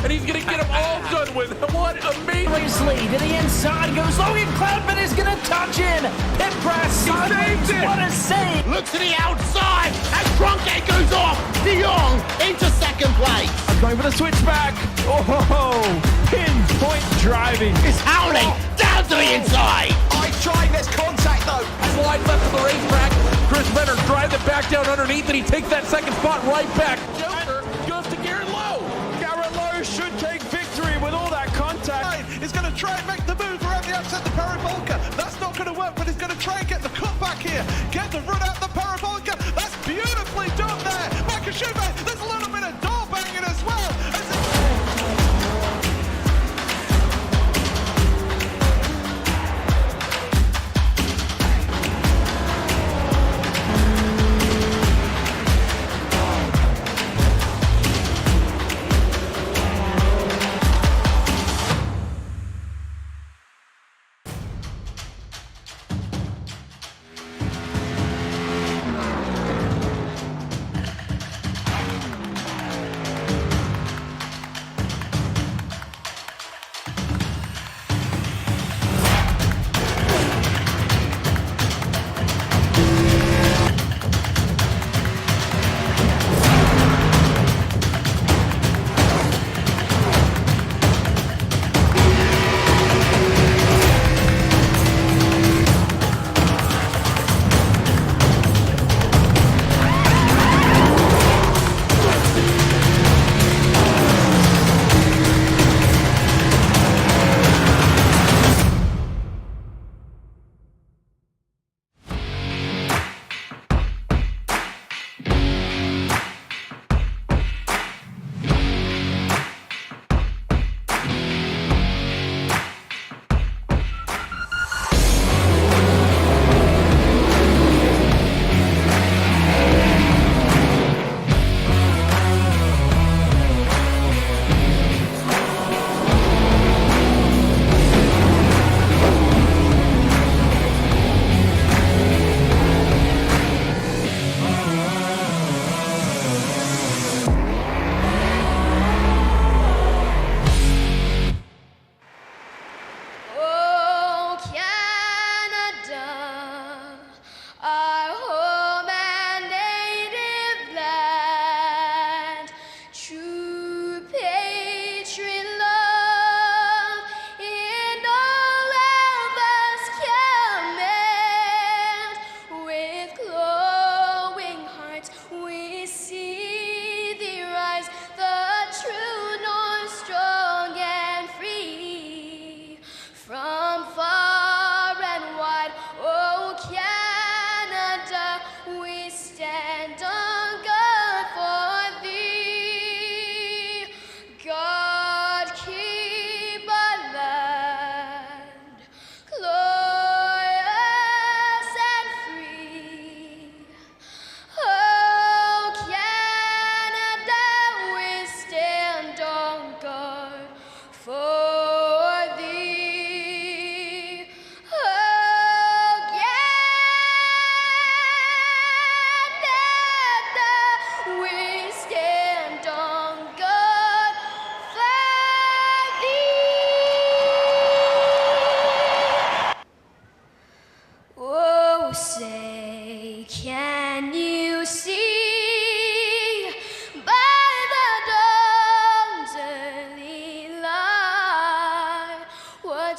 and he's gonna get them all done with. What amazing! To the inside goes Logan Cloudman is gonna touch in. Pit press, saved it! What a save! Look to the outside as Cronkite goes off. De Jong into second place. Going for the switchback. Oh, pinpoint driving. It's howling down to the inside. I tried, there's contact though. Slide left of the racetrack. Chris Benner drives it back down underneath, and he takes that second spot right back. Joker goes to Garrett Lowe. Garrett Lowe should take victory with all that contact. He's going to try and make the move around the outside the parabolica. That's not going to work, but he's going to try and get the cutback here. Get the run out the parabolica. That's beautifully done there. Makashube, there's a little bit of door banging as well.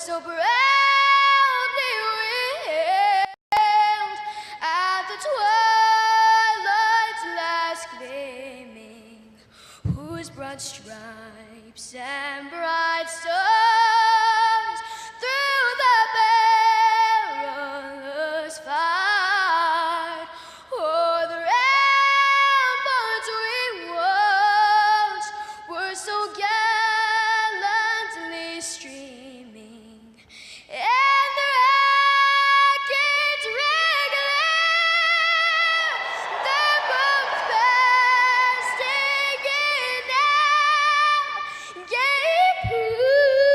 so proudly wailed at the twilight's last gleaming, whose broad stripes and bright stars through the perilous fight o'er the ramparts we watched were so gallantly streaming, and the rockets regular, the bombs bursting in out, gave proof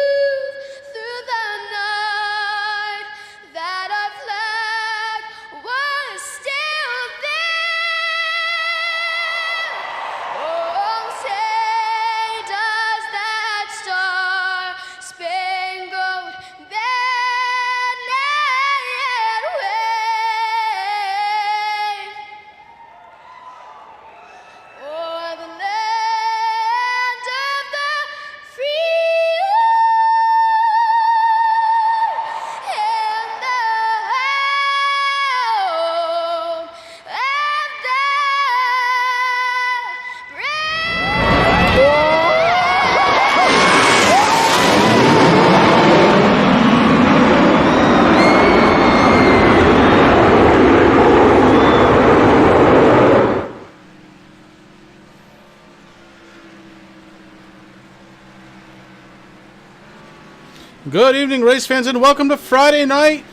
Good evening, race fans, and welcome to Friday night.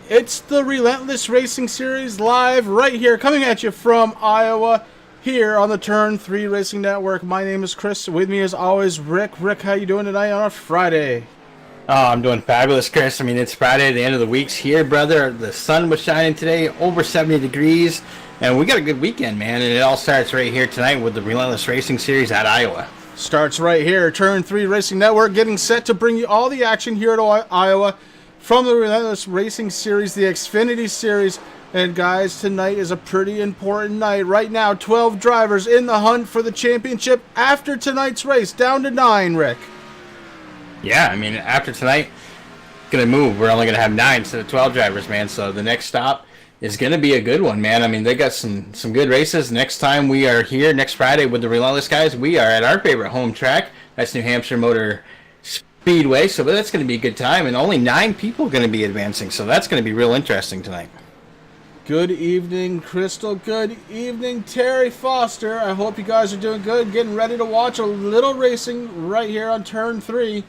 It's the Relentless Racing Series live right here, coming at you from Iowa, here on the Turn 3 Racing Network. My name is Chris. With me, as always, Rick. Rick, how you doing tonight on a Friday? Oh, I'm doing fabulous, Chris. I mean, it's Friday, the end of the week's here, brother. The sun was shining today, over 70 degrees, and we got a good weekend, man. And it all starts right here tonight with the Relentless Racing Series at Iowa. Starts right here, Turn 3 Racing Network, getting set to bring you all the action here at Iowa from the Relentless Racing Series, the Xfinity Series. And guys, tonight is a pretty important night. Right now, 12 drivers in the hunt for the championship after tonight's race, down to 9, Rick. Yeah, I mean, after tonight, going to move. We're only going to have 9 instead of 12 drivers, man. So the next stop is going to be a good one, man. I mean, they got some good races. Next time we are here, next Friday, with the Relentless guys, we are at our favorite home track. That's New Hampshire Motor Speedway. So that's going to be a good time. And only 9 people going to be advancing. So that's going to be real interesting tonight. Good evening, Crystal. Good evening, Terry Foster. I hope you guys are doing good. Getting ready to watch a little racing right here on Turn 3.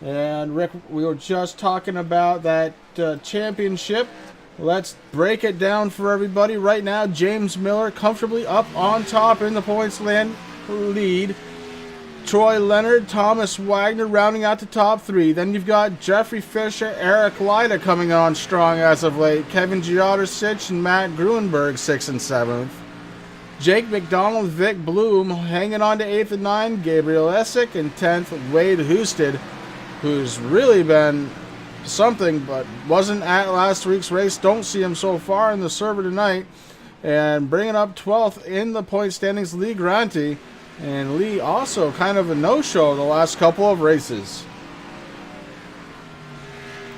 And Rick, we were just talking about that championship. Let's break it down for everybody. Right now, James Miller comfortably up on top in the points lead. Troy Leonard, Thomas Wagner rounding out the top 3. Then you've got Jeffrey Fisher, Eric Lyda coming on strong as of late. Kevin Giotto-Sitch and Matt Gruenberg 6th and 7th. Jake McDonald, Vic Bloom hanging on to 8th and 9. Gabriel Essick and 10th. Wade Housted, who's really been something but wasn't at last week's race. Don't see him so far in the server tonight. And bringing up 12th in the point standings, Lee Granty. And Lee also kind of a no-show the last couple of races.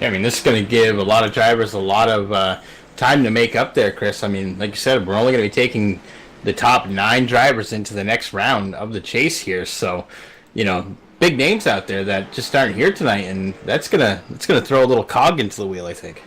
Yeah, I mean, this is going to give a lot of drivers a lot of time to make up there, Chris. I mean, like you said, we're only going to be taking the top 9 drivers into the next round of the chase here. So, you know, big names out there that just aren't here tonight, and it's gonna throw a little cog into the wheel, I think.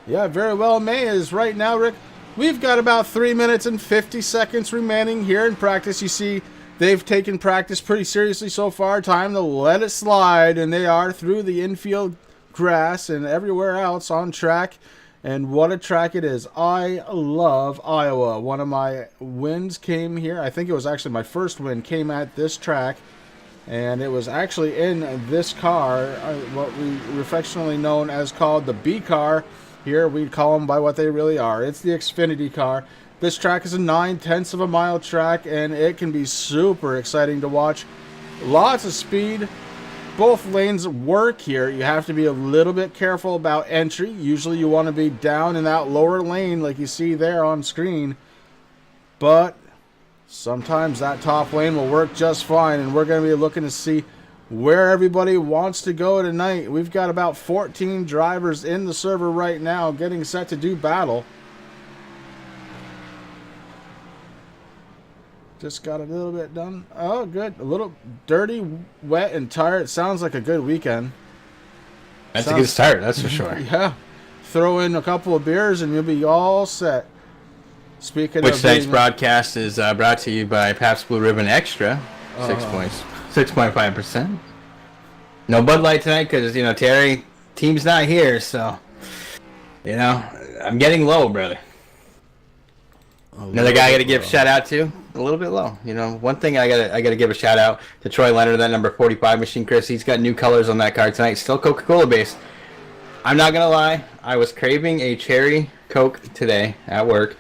Yeah, very well may. Is right now, Rick, we've got about 3 minutes and 50 seconds remaining here in practice. You see, they've taken practice pretty seriously so far. Time to let it slide, and they are through the infield grass and everywhere else on track. And what a track it is. I love Iowa. One of my wins came here. I think it was actually my first win came at this track. And it was actually in this car, what we affectionately known as called the B car. Here we call them by what they really are. It's the Xfinity car. This track is a 9/10 of a mile track, and it can be super exciting to watch. Lots of speed. Both lanes work here. You have to be a little bit careful about entry. Usually you want to be down in that lower lane like you see there on screen. But sometimes that top lane will work just fine, and we're going to be looking to see where everybody wants to go tonight. We've got about 14 drivers in the server right now getting set to do battle. Just got a little bit done. Oh, good. A little dirty, wet, and tired. It sounds like a good weekend. That's a good start, that's for sure. Yeah. Throw in a couple of beers and you'll be all set. Speaking Which of tonight's broadcast is brought to you by Pabst Blue Ribbon Extra, 6.5%. No Bud Light tonight because, you know, Terry, team's not here, so, you know, I'm getting low, brother. Another guy I got to give a shout out to, a little bit low. You know, one thing I got to give a shout out to Troy Leonard, that number 45 machine, Chris. He's got new colors on that car tonight, still Coca-Cola based. I'm not gonna lie, I was craving a cherry Coke today at work.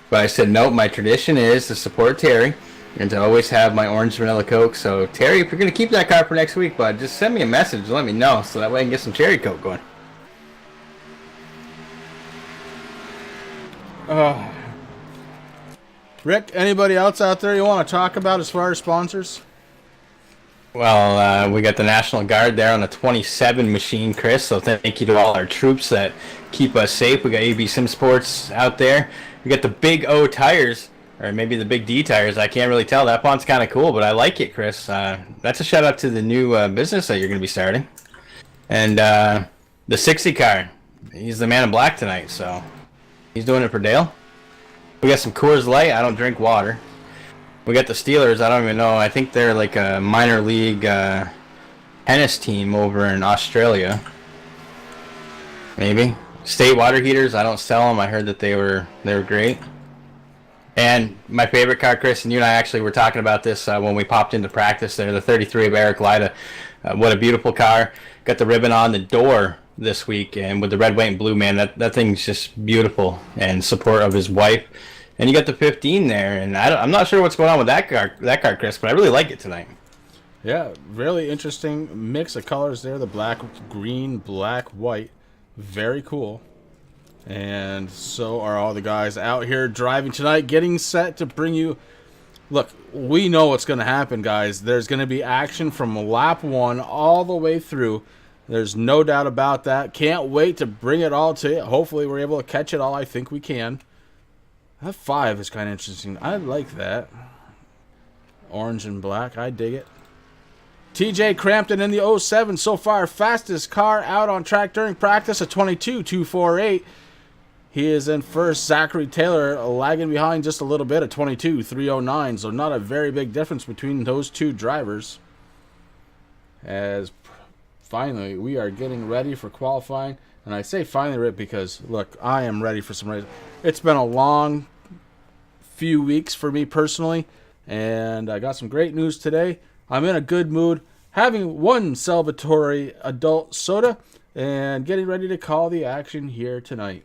But I said, nope, my tradition is to support Terry and to always have my orange vanilla Coke. So, Terry, if you're going to keep that car for next week, bud, just send me a message and let me know so that way I can get some cherry Coke going. Rick, anybody else out there you want to talk about as far as sponsors? Well, we got the National Guard there on the 27 machine, Chris. So thank you to all our troops that keep us safe. We got AB Sim Sports out there. We got the Big O tires, or maybe the Big D tires. I can't really tell. That font's kind of cool, but I like it, Chris. That's a shout out to the new business that you're going to be starting. And the 60 car. He's the man in black tonight, so he's doing it for Dale. We got some Coors Light. I don't drink water. We got the Steelers. I don't even know. I think they're like a minor league tennis team over in Australia. Maybe. State water heaters, I don't sell them. I heard that they were great. And my favorite car, Chris, and you and I actually were talking about this when we popped into practice there, the 33 of Eric Lyda. What a beautiful car. Got the ribbon on the door this week, and with the red, white, and blue, man, that thing's just beautiful, and support of his wife. And you got the 15 there, and I'm not sure what's going on with that car, Chris, but I really like it tonight. Yeah, really interesting mix of colors there. The black, green, black, white. Very cool. And so are all the guys out here driving tonight, getting set to bring you... Look, we know what's going to happen, guys. There's going to be action from lap 1 all the way through. There's no doubt about that. Can't wait to bring it all to you. Hopefully we're able to catch it all. I think we can. That 5 is kind of interesting. I like that. Orange and black. I dig it. TJ Crampton in the 07 so far. Fastest car out on track during practice, a 22.248. He is in first. Zachary Taylor lagging behind just a little bit, a 22.309. So not a very big difference between those two drivers. As finally we are getting ready for qualifying. And I say finally, Rip, because, look, I am ready for some race. It's been a long few weeks for me personally. And I got some great news today. I'm in a good mood, having one celebratory adult soda, and getting ready to call the action here tonight.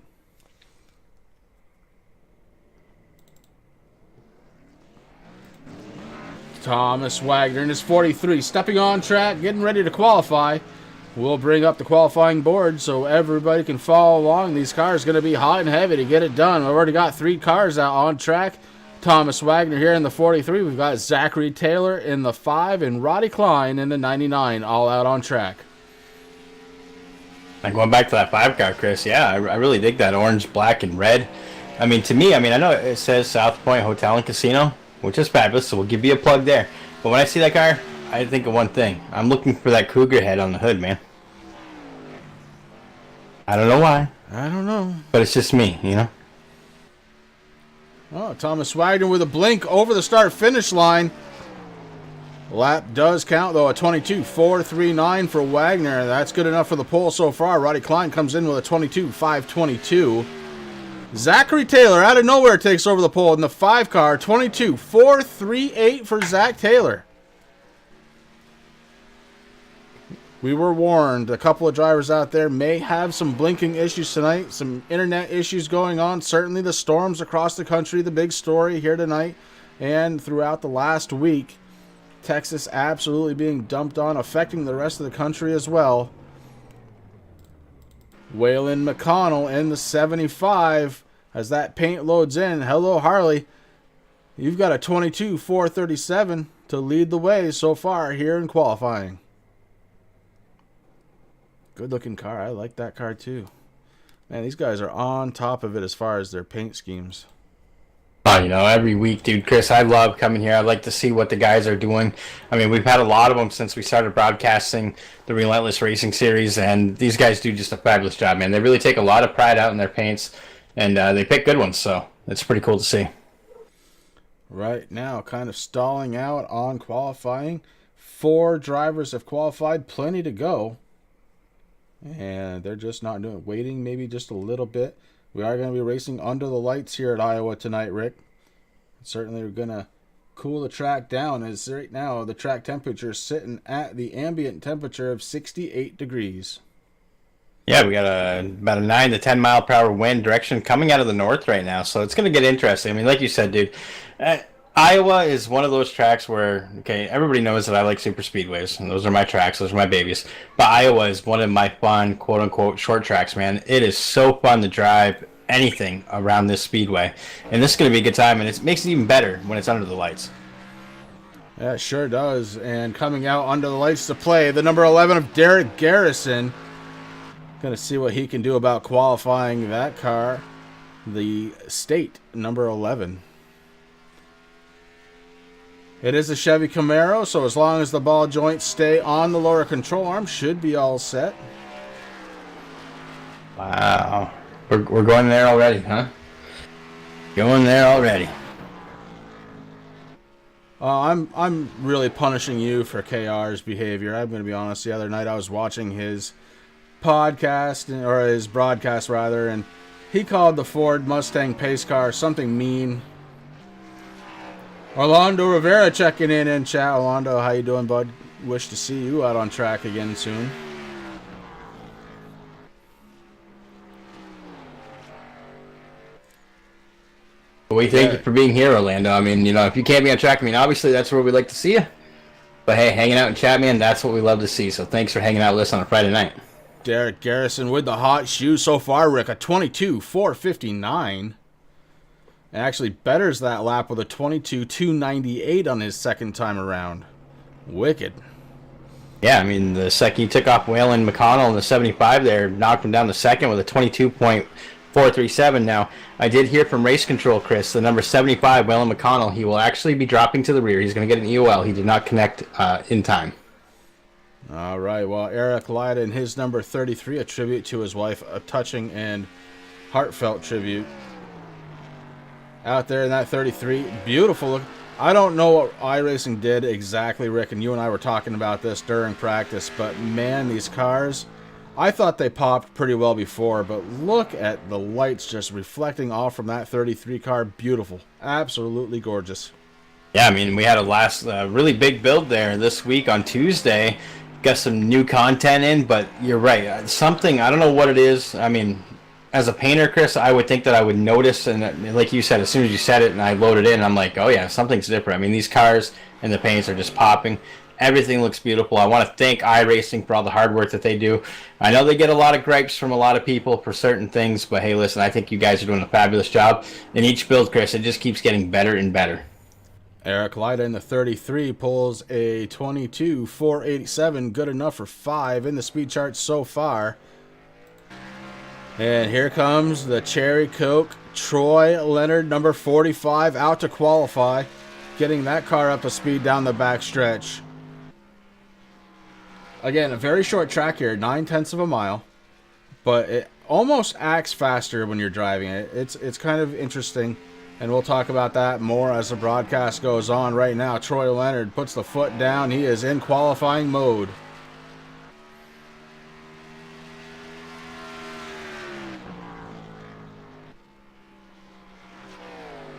Thomas Wagner in his 43, stepping on track, getting ready to qualify. We'll bring up the qualifying board so everybody can follow along. These cars are going to be hot and heavy to get it done. We've already got 3 cars out on track. Thomas Wagner here in the 43. We've got Zachary Taylor in the 5 and Roddy Klein in the 99, all out on track. And going back to that 5 car, Chris, yeah, I really dig that orange, black, and red. I mean, to me, I know it says South Point Hotel and Casino, which is fabulous, so we'll give you a plug there. But when I see that car, I think of one thing. I'm looking for that cougar head on the hood, man. I don't know why. I don't know. But it's just me, you know? Oh, Thomas Wagner with a blink over the start-finish line. Lap does count, though, a 22.439 for Wagner. That's good enough for the pole so far. Roddy Klein comes in with a 22.522. Zachary Taylor, out of nowhere, takes over the pole in the 5 car. 22.438 for Zach Taylor. We were warned. A couple of drivers out there may have some blinking issues tonight, some internet issues going on. Certainly the storms across the country, the big story here tonight and throughout the last week. Texas absolutely being dumped on, affecting the rest of the country as well. Waylon McConnell in the 75 as that paint loads in. Hello, Harley. You've got a 22.437 to lead the way so far here in qualifying. Good looking car. I like that car too. Man, these guys are on top of it as far as their paint schemes. Oh, you know, every week, dude, Chris, I love coming here. I like to see what the guys are doing. I mean, we've had a lot of them since we started broadcasting the Relentless Racing Series, and these guys do just a fabulous job, man. They really take a lot of pride out in their paints, and they pick good ones, so it's pretty cool to see. Right now, kind of stalling out on qualifying. 4 drivers have qualified, plenty to go. And they're just not doing it. Waiting maybe just a little bit. We are going to be racing under the lights here at Iowa tonight, Rick. Certainly we're going to cool the track down, as right now the track temperature is sitting at the ambient temperature of 68 degrees. Yeah, we got about a 9 to 10 mile per hour wind direction coming out of the north right now, so it's going to get interesting. I mean, like you said, dude, Iowa is one of those tracks where, okay, everybody knows that I like super speedways, and those are my tracks, those are my babies. But Iowa is one of my fun, quote-unquote, short tracks, man. It is so fun to drive anything around this speedway. And this is going to be a good time, and it makes it even better when it's under the lights. Yeah, it sure does. And coming out under the lights to play, the number 11 of Derek Garrison. Going to see what he can do about qualifying that car. The State, number 11. It is a Chevy Camaro, so as long as the ball joints stay on the lower control arm, should be all set. Wow. We're going there already, huh? Going there already. I'm really punishing you for KR's behavior. I'm going to be honest. The other night I was watching his podcast, or his broadcast rather, and he called the Ford Mustang pace car something mean. Orlando Rivera checking in chat. Orlando, how you doing, bud? Wish to see you out on track again soon. We thank you for being here, Orlando. I mean, if you can't be on track, I mean, obviously that's where we like to see you. But hey, hanging out in chat, man, that's what we love to see. So thanks for hanging out with us on a Friday night. Derek Garrison with the hot shoe so far, Rick. A 22.459. And actually betters that lap with a 22.298 on his second time around. Wicked. Yeah, I mean, the second he took off Waylon McConnell in the 75 there, knocked him down the second with a 22.437. Now, I did hear from Race Control, Chris, the number 75, Waylon McConnell, he will actually be dropping to the rear. He's going to get an EOL. He did not connect in time. All right, well, Eric Lyda in his number 33, a tribute to his wife, a touching and heartfelt tribute. Out there in that 33, beautiful look. I don't know what iRacing did exactly, Rick, and you and I were talking about this during practice, but man, these cars, I thought they popped pretty well before, but look at the lights just reflecting off from that 33 car. Beautiful. Absolutely gorgeous. Yeah, I mean, we had a last really big build there this week on Tuesday. Got some new content in, but you're right. Something, I don't know what it is. I mean, as a painter, Chris, I would think that I would notice, and like you said, as soon as you said it and I loaded in, I'm like, oh yeah, something's different. I mean, these cars and the paints are just popping. Everything looks beautiful. I want to thank iRacing for all the hard work that they do. I know they get a lot of gripes from a lot of people for certain things, but hey, listen, I think you guys are doing a fabulous job. In each build, Chris, it just keeps getting better and better. Eric Lyda in the 33 pulls a 22.487, good enough for 5 in the speed chart so far. And here comes the Cherry Coke, Troy Leonard, number 45, out to qualify, getting that car up to speed down the back stretch. Again, a very short track here, 9/10 of a mile, but it almost acts faster when you're driving it. It's kind of interesting, and we'll talk about that more as the broadcast goes on. Right now, Troy Leonard puts the foot down. He is in qualifying mode.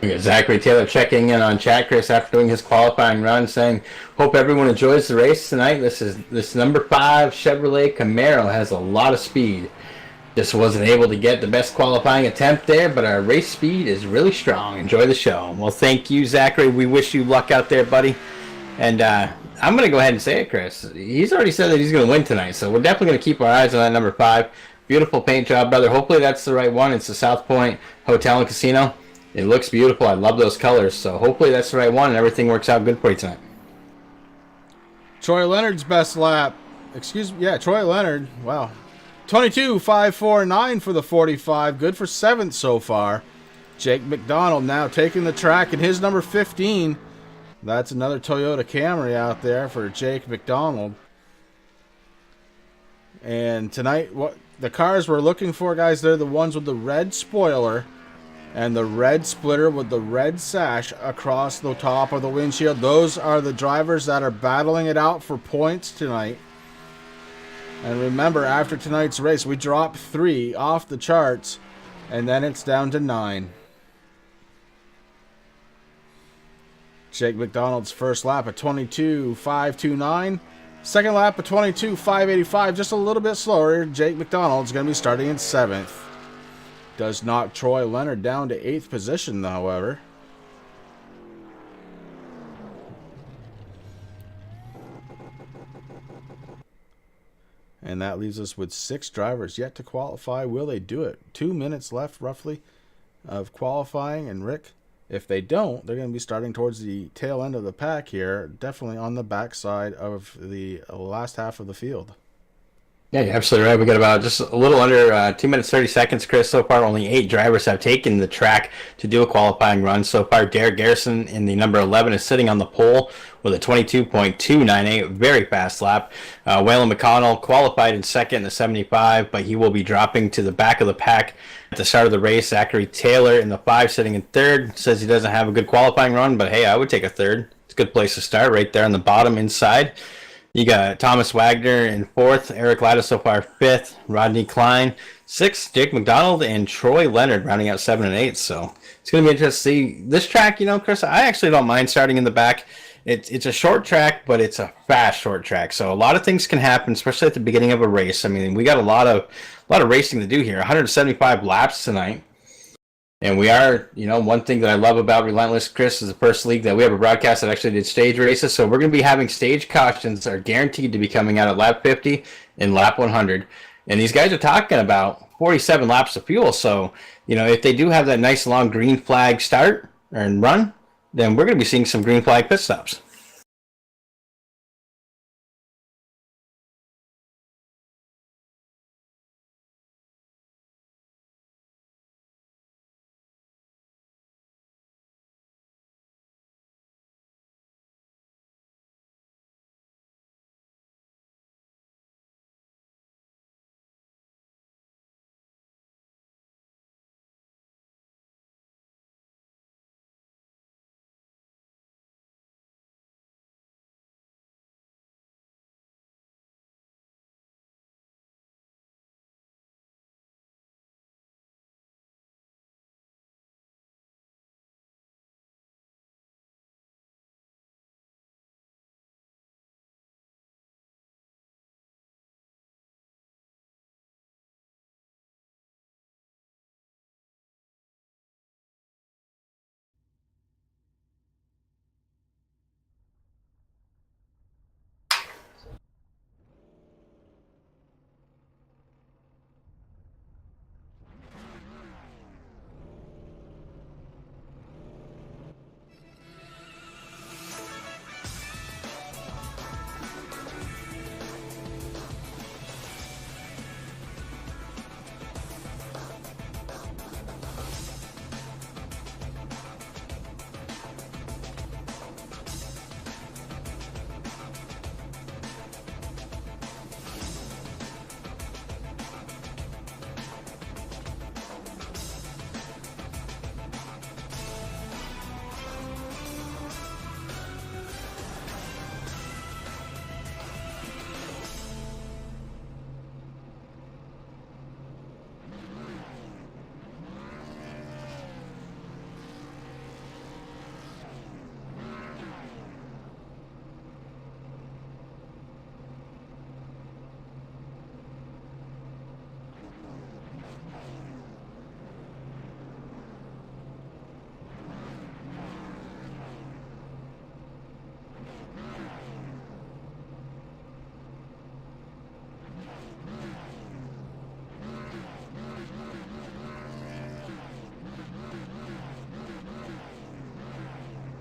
We got Zachary Taylor checking in on chat, Chris, after doing his qualifying run, saying, hope everyone enjoys the race tonight. This number 5 Chevrolet Camaro has a lot of speed. Just wasn't able to get the best qualifying attempt there, but our race speed is really strong. Enjoy the show. Well, thank you, Zachary. We wish you luck out there, buddy. And I'm going to go ahead and say it, Chris. He's already said that he's going to win tonight, so we're definitely going to keep our eyes on that number 5. Beautiful paint job, brother. Hopefully that's the right one. It's the South Point Hotel and Casino. It looks beautiful. I love those colors. So hopefully that's the right one and everything works out good for you tonight. Troy Leonard's best lap. Troy Leonard. Wow. 22.549 for the 45. Good for 7th so far. Jake McDonald now taking the track in his number 15. That's another Toyota Camry out there for Jake McDonald. And tonight, what the cars we're looking for, guys, they're the ones with the red spoiler and the red splitter with the red sash across the top of the windshield. Those are the drivers that are battling it out for points tonight. And remember, after tonight's race, we drop 3 off the charts, and then it's down to 9. Jake McDonald's first lap at 22.529. Second lap at 22.585, just a little bit slower. Jake McDonald's going to be starting in 7th. Does knock Troy Leonard down to 8th position, however. And that leaves us with 6 drivers yet to qualify. Will they do it? 2 minutes left, roughly, of qualifying. And Rick, if they don't, they're going to be starting towards the tail end of the pack here. Definitely on the backside of the last half of the field. Yeah, you're absolutely right. We got about just a little under 2 minutes, 30 seconds, Chris. So far, only 8 drivers have taken the track to do a qualifying run. So far, Derek Garrison in the number 11 is sitting on the pole with a 22.298, very fast lap. Waylon McConnell qualified in second in the 75, but he will be dropping to the back of the pack at the start of the race. Zachary Taylor in the 5 sitting in third. Says he doesn't have a good qualifying run, but hey, I would take a third. It's good place to start right there on the bottom inside. You got Thomas Wagner in 4th, Eric Latta so far 5th, Rodney Klein 6th, Jake McDonald, and Troy Leonard rounding out 7 and 8. So it's going to be interesting to see this track. You know, Chris, I actually don't mind starting in the back. It's a short track, but it's a fast short track. So a lot of things can happen, especially at the beginning of a race. I mean, we got a lot of racing to do here. 175 laps tonight. And we are, you know, one thing that I love about Relentless, Chris, is the first league that we have a broadcast that actually did stage races. So we're going to be having stage cautions that are guaranteed to be coming out at lap 50 and lap 100. And these guys are talking about 47 laps of fuel. So, you know, if they do have that nice long green flag start and run, then we're going to be seeing some green flag pit stops.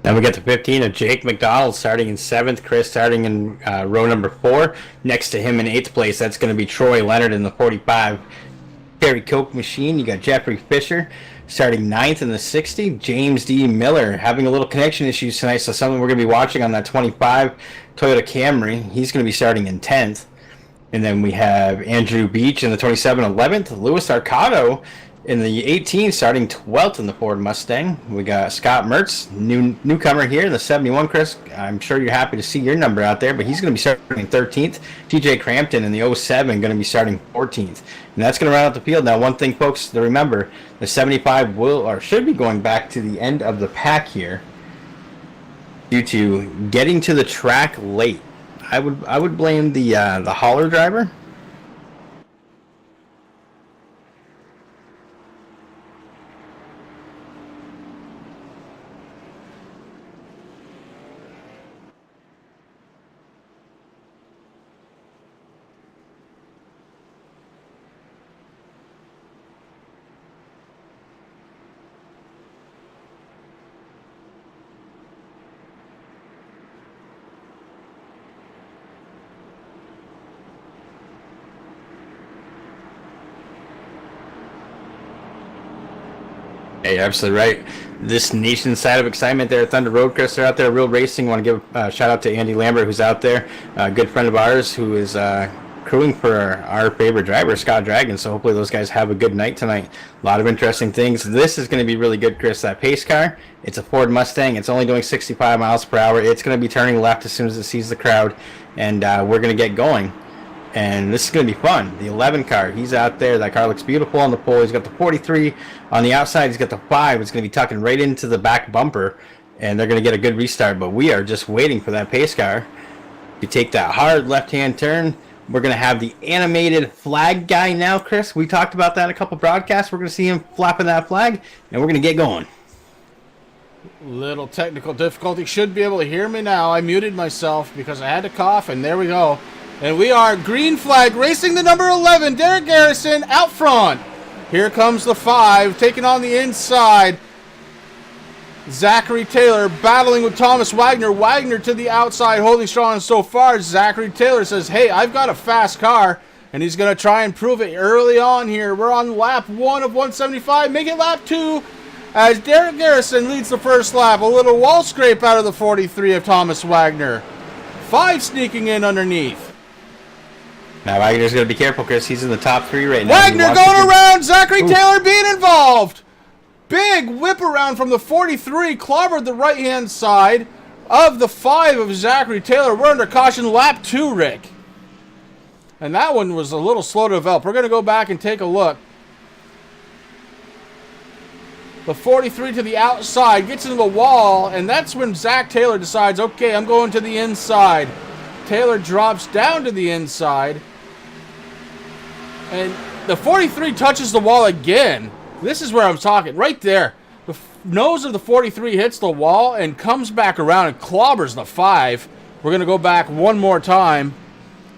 Then we get to 15 of Jake McDonald starting in 7th, Chris starting in row number 4. Next to him in 8th place, that's going to be Troy Leonard in the 45 Cherry Coke machine. You got Jeffrey Fisher starting 9th in the 60. James D. Miller having a little connection issues tonight, so something we're going to be watching on that 25 Toyota Camry. He's going to be starting in 10th. And then we have Andrew Beach in the 27 11th. Louis Arcado in the 18 starting 12th in the Ford Mustang. We got Scott Mertz, newcomer here in the 71, Chris. I'm sure you're happy to see your number out there, but he's going to be starting 13th. TJ Crampton in the 07 going to be starting 14th. And that's going to round out the field. Now, one thing, folks, to remember, the 75 will or should be going back to the end of the pack here due to getting to the track late. I would blame the hauler driver. Hey, you're absolutely right. This nation side of excitement there at Thunder Road, Chris, they're out there real racing. Want to give a shout out to Andy Lambert, who's out there, a good friend of ours who is crewing for our favorite driver, Scott Dragon. So hopefully those guys have a good night tonight. A lot of interesting things. This is going to be really good, Chris. That pace car, it's a Ford Mustang. It's only doing 65 miles per hour. It's going to be turning left as soon as it sees the crowd, and we're going to get going. And this is going to be fun. The 11 car, he's out there. That car looks beautiful on the pole. He's got the 43 on the outside. He's got the 5. It's going to be tucking right into the back bumper, and they're going to get a good restart. But we are just waiting for that pace car. You take that hard left-hand turn. We're going to have the animated flag guy now, Chris. We talked about that in a couple broadcasts. We're going to see him flapping that flag, and we're going to get going. Little technical difficulty. Should be able to hear me now. I muted myself because I had to cough, and there we go. And we are green flag racing the number 11, Derek Garrison, out front. Here comes the 5, taking on the inside. Zachary Taylor battling with Thomas Wagner. Wagner to the outside, holding strong so far. Zachary Taylor says, hey, I've got a fast car, and he's going to try and prove it early on here. We're on lap 1 of 175. Make it lap 2 as Derek Garrison leads the first lap. A little wall scrape out of the 43 of Thomas Wagner. 5 sneaking in underneath. Now Wagner's going to be careful, Chris. He's in the top 3 right now. Wagner going around. Zachary Taylor being involved. Big whip around from the 43. Clobbered the right-hand side of the 5 of Zachary Taylor. We're under caution lap 2, Rick. And that one was a little slow to develop. We're going to go back and take a look. The 43 to the outside gets into the wall, and that's when Zach Taylor decides, okay, I'm going to the inside. Taylor drops down to the inside. And the 43 touches the wall again. This is where I'm talking. Right there. The nose of the 43 hits the wall and comes back around and clobbers the 5. We're going to go back one more time.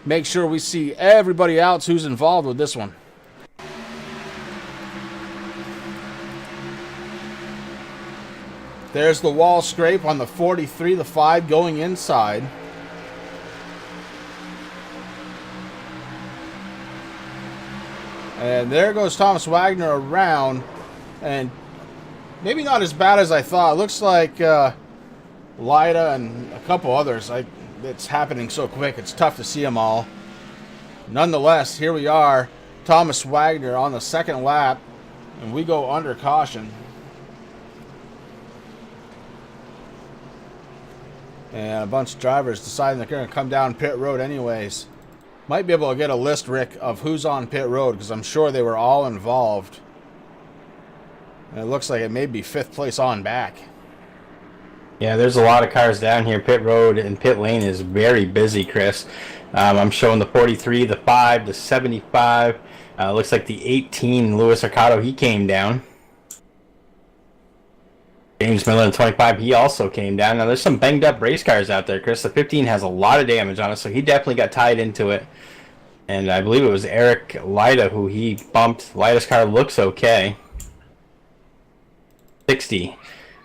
Make sure we see everybody else who's involved with this one. There's the wall scrape on the 43, the 5 going inside. And there goes Thomas Wagner around, and maybe not as bad as I thought. It looks like Lida and a couple others. It's happening so quick, it's tough to see them all. Nonetheless, here we are, Thomas Wagner on the second lap, and we go under caution. And a bunch of drivers deciding they're going to come down pit road anyways. Might be able to get a list, Rick, of who's on pit road, because I'm sure they were all involved. And it looks like it may be 5th place on back. Yeah, there's a lot of cars down here. Pit road and pit lane is very busy, Chris. I'm showing the 43, the 5, the 75. Looks like the 18, Luis Arcado, he came down. James Miller in 25, he also came down. Now, there's some banged up race cars out there, Chris. The 15 has a lot of damage on it, so he definitely got tied into it. And I believe it was Eric Lida who he bumped. Lida's car looks okay. 60.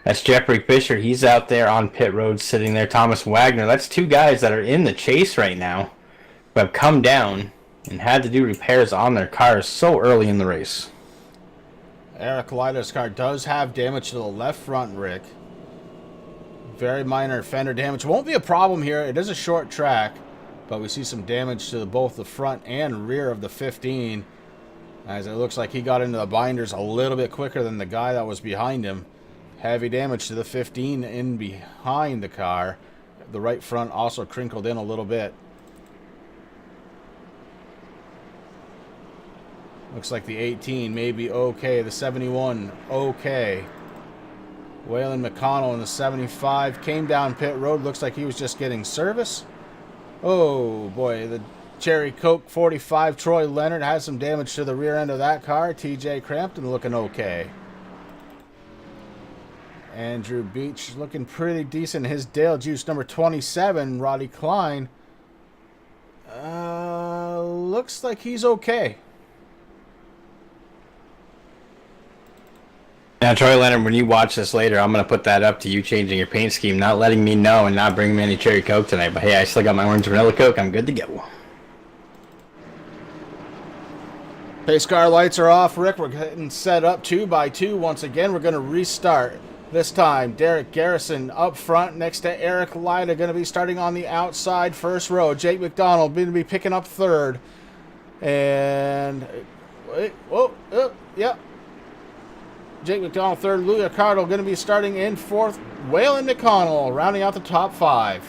That's Jeffrey Fisher. He's out there on pit road sitting there. Thomas Wagner. That's 2 guys that are in the chase right now who have come down and had to do repairs on their cars so early in the race. Eric Lida's car does have damage to the left front, Rick. Very minor fender damage. Won't be a problem here. It is a short track, but we see some damage to both the front and rear of the 15, as it looks like he got into the binders a little bit quicker than the guy that was behind him. Heavy damage to the 15 in behind the car. The right front also crinkled in a little bit. Looks like the 18 may be okay. The 71, okay. Waylon McConnell in the 75 came down pit road. Looks like he was just getting service. Oh, boy. The Cherry Coke 45, Troy Leonard, has some damage to the rear end of that car. TJ Crampton looking okay. Andrew Beach looking pretty decent. His Dale Juice number 27, Roddy Klein. Looks like he's okay. Now, Troy Leonard, when you watch this later, I'm going to put that up to you changing your paint scheme, not letting me know and not bringing me any Cherry Coke tonight. But hey, I still got my orange vanilla Coke. I'm good to go. Pace car lights are off, Rick. We're getting set up 2 by 2. Once again, we're going to restart. This time, Derek Garrison up front next to Eric Lyda, going to be starting on the outside first row. Jake McDonald going to be picking up third. And, yep. Jake McDonald third. Louis Ricardo going to be starting in fourth. Waylon McConnell rounding out the top 5.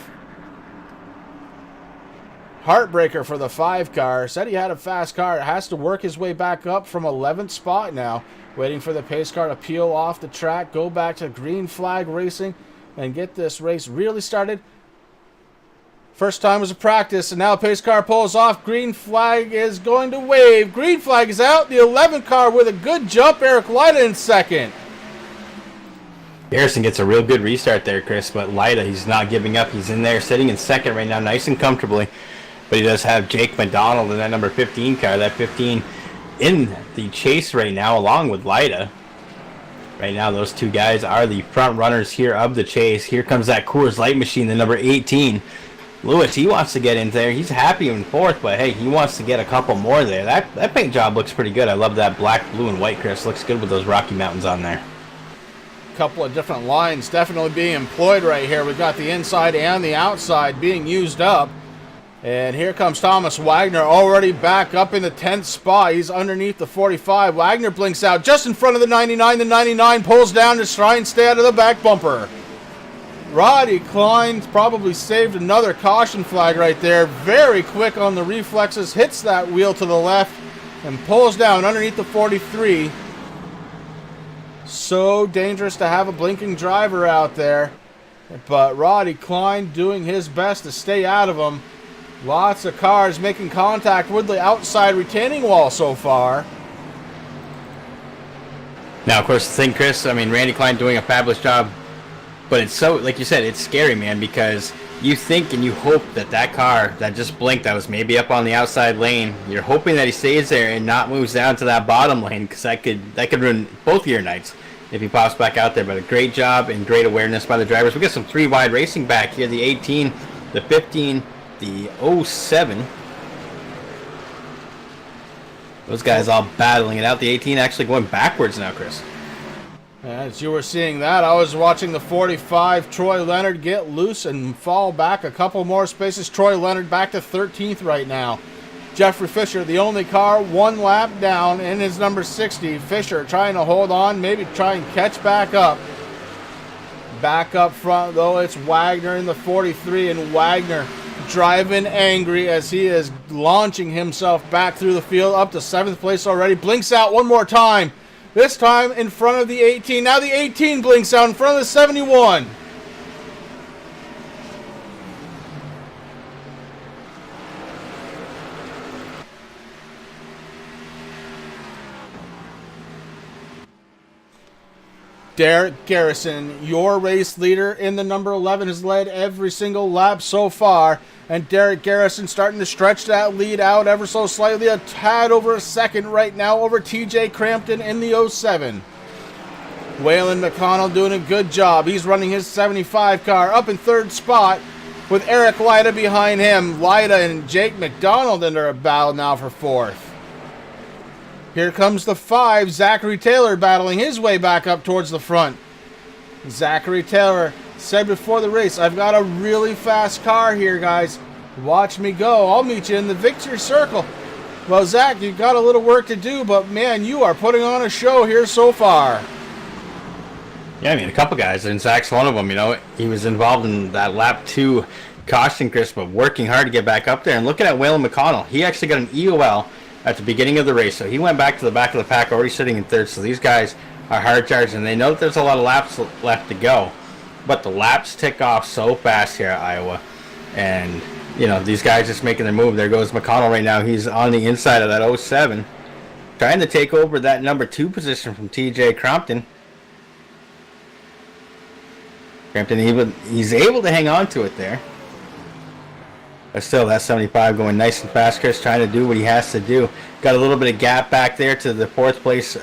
Heartbreaker for the 5 car. Said he had a fast car. Has to work his way back up from 11th spot now. Waiting for the pace car to peel off the track, go back to green flag racing, and get this race really started. First time was a practice, and now pace car pulls off. Green flag is going to wave. Green flag is out. The 11th car with a good jump. Eric Lyda in second. Garrison gets a real good restart there, Chris, but Lyda, he's not giving up. He's in there sitting in second right now, nice and comfortably. But he does have Jake McDonald in that number 15 car. That 15 in the chase right now, along with Lyda. Right now, those two guys are the front runners here of the chase. Here comes that Coors Light machine, the number 18. Lewis, he wants to get in there. He's happy in fourth, but hey, he wants to get a couple more there. That paint job looks pretty good. I love that black, blue, and white, Chris. Looks good with those Rocky Mountains on there. Couple of different lines definitely being employed right here. We've got the inside and the outside being used up. And here comes Thomas Wagner, already back up in the 10th spot. He's underneath the 45. Wagner blinks out just in front of the 99. The 99 pulls down to try and stay out of the back bumper. Roddy Klein probably saved another caution flag right there. Very quick on the reflexes, hits that wheel to the left and pulls down underneath the 43. So dangerous to have a blinking driver out there. But Roddy Klein doing his best to stay out of them. Lots of cars making contact with the outside retaining wall so far. Now, of course, the thing, Chris, I mean, Randy Klein doing a fabulous job. But it's so, like you said, it's scary, man, because you think and you hope that that car that just blinked, that was maybe up on the outside lane, you're hoping that he stays there and not moves down to that bottom lane, because that could ruin both of your nights if he pops back out there. But a great job and great awareness by the drivers. We got some 3-wide racing back here, the 18, the 15, the 07. Those guys all battling it out. The 18 actually going backwards now, Chris. As you were seeing that, I was watching the 45, Troy Leonard, get loose and fall back a couple more spaces. Troy Leonard back to 13th right now. Jeffrey Fisher, the only car, 1 lap down in his number 60. Fisher trying to hold on, maybe try and catch back up. Back up front, though, it's Wagner in the 43, and Wagner driving angry as he is launching himself back through the field up to 7th place already. Blinks out one more time. This time in front of the 18. Now the 18 blinks out in front of the 71. Derek Garrison, your race leader in the number 11, has led every single lap so far. And Derek Garrison starting to stretch that lead out ever so slightly. A tad over a second right now over TJ Crampton in the 07. Waylon McConnell doing a good job. He's running his 75 car up in 3rd spot with Eric Lyda behind him. Lyda and Jake McDonald under a battle now for 4th. Here comes the 5, Zachary Taylor battling his way back up towards the front. Zachary Taylor said before the race, I've got a really fast car here, guys. Watch me go. I'll meet you in the victory circle. Well, Zach, you've got a little work to do, but man, you are putting on a show here so far. Yeah, I mean, a couple guys, and Zach's one of them, you know. He was involved in that lap 2 caution, Chris, but working hard to get back up there. And looking at Waylon McConnell, he actually got an EOL at the beginning of the race, so he went back to the back of the pack, already sitting in 3rd. So these guys are hard charged, and they know that there's a lot of laps left to go. But the laps tick off so fast here at Iowa, and you know, these guys just making their move. There goes McConnell right now. He's on the inside of that 07, trying to take over that number 2 position from TJ Crampton. He's able to hang on to it there. But still, that 75 going nice and fast. Chris trying to do what he has to do. Got a little bit of gap back there to the 4th place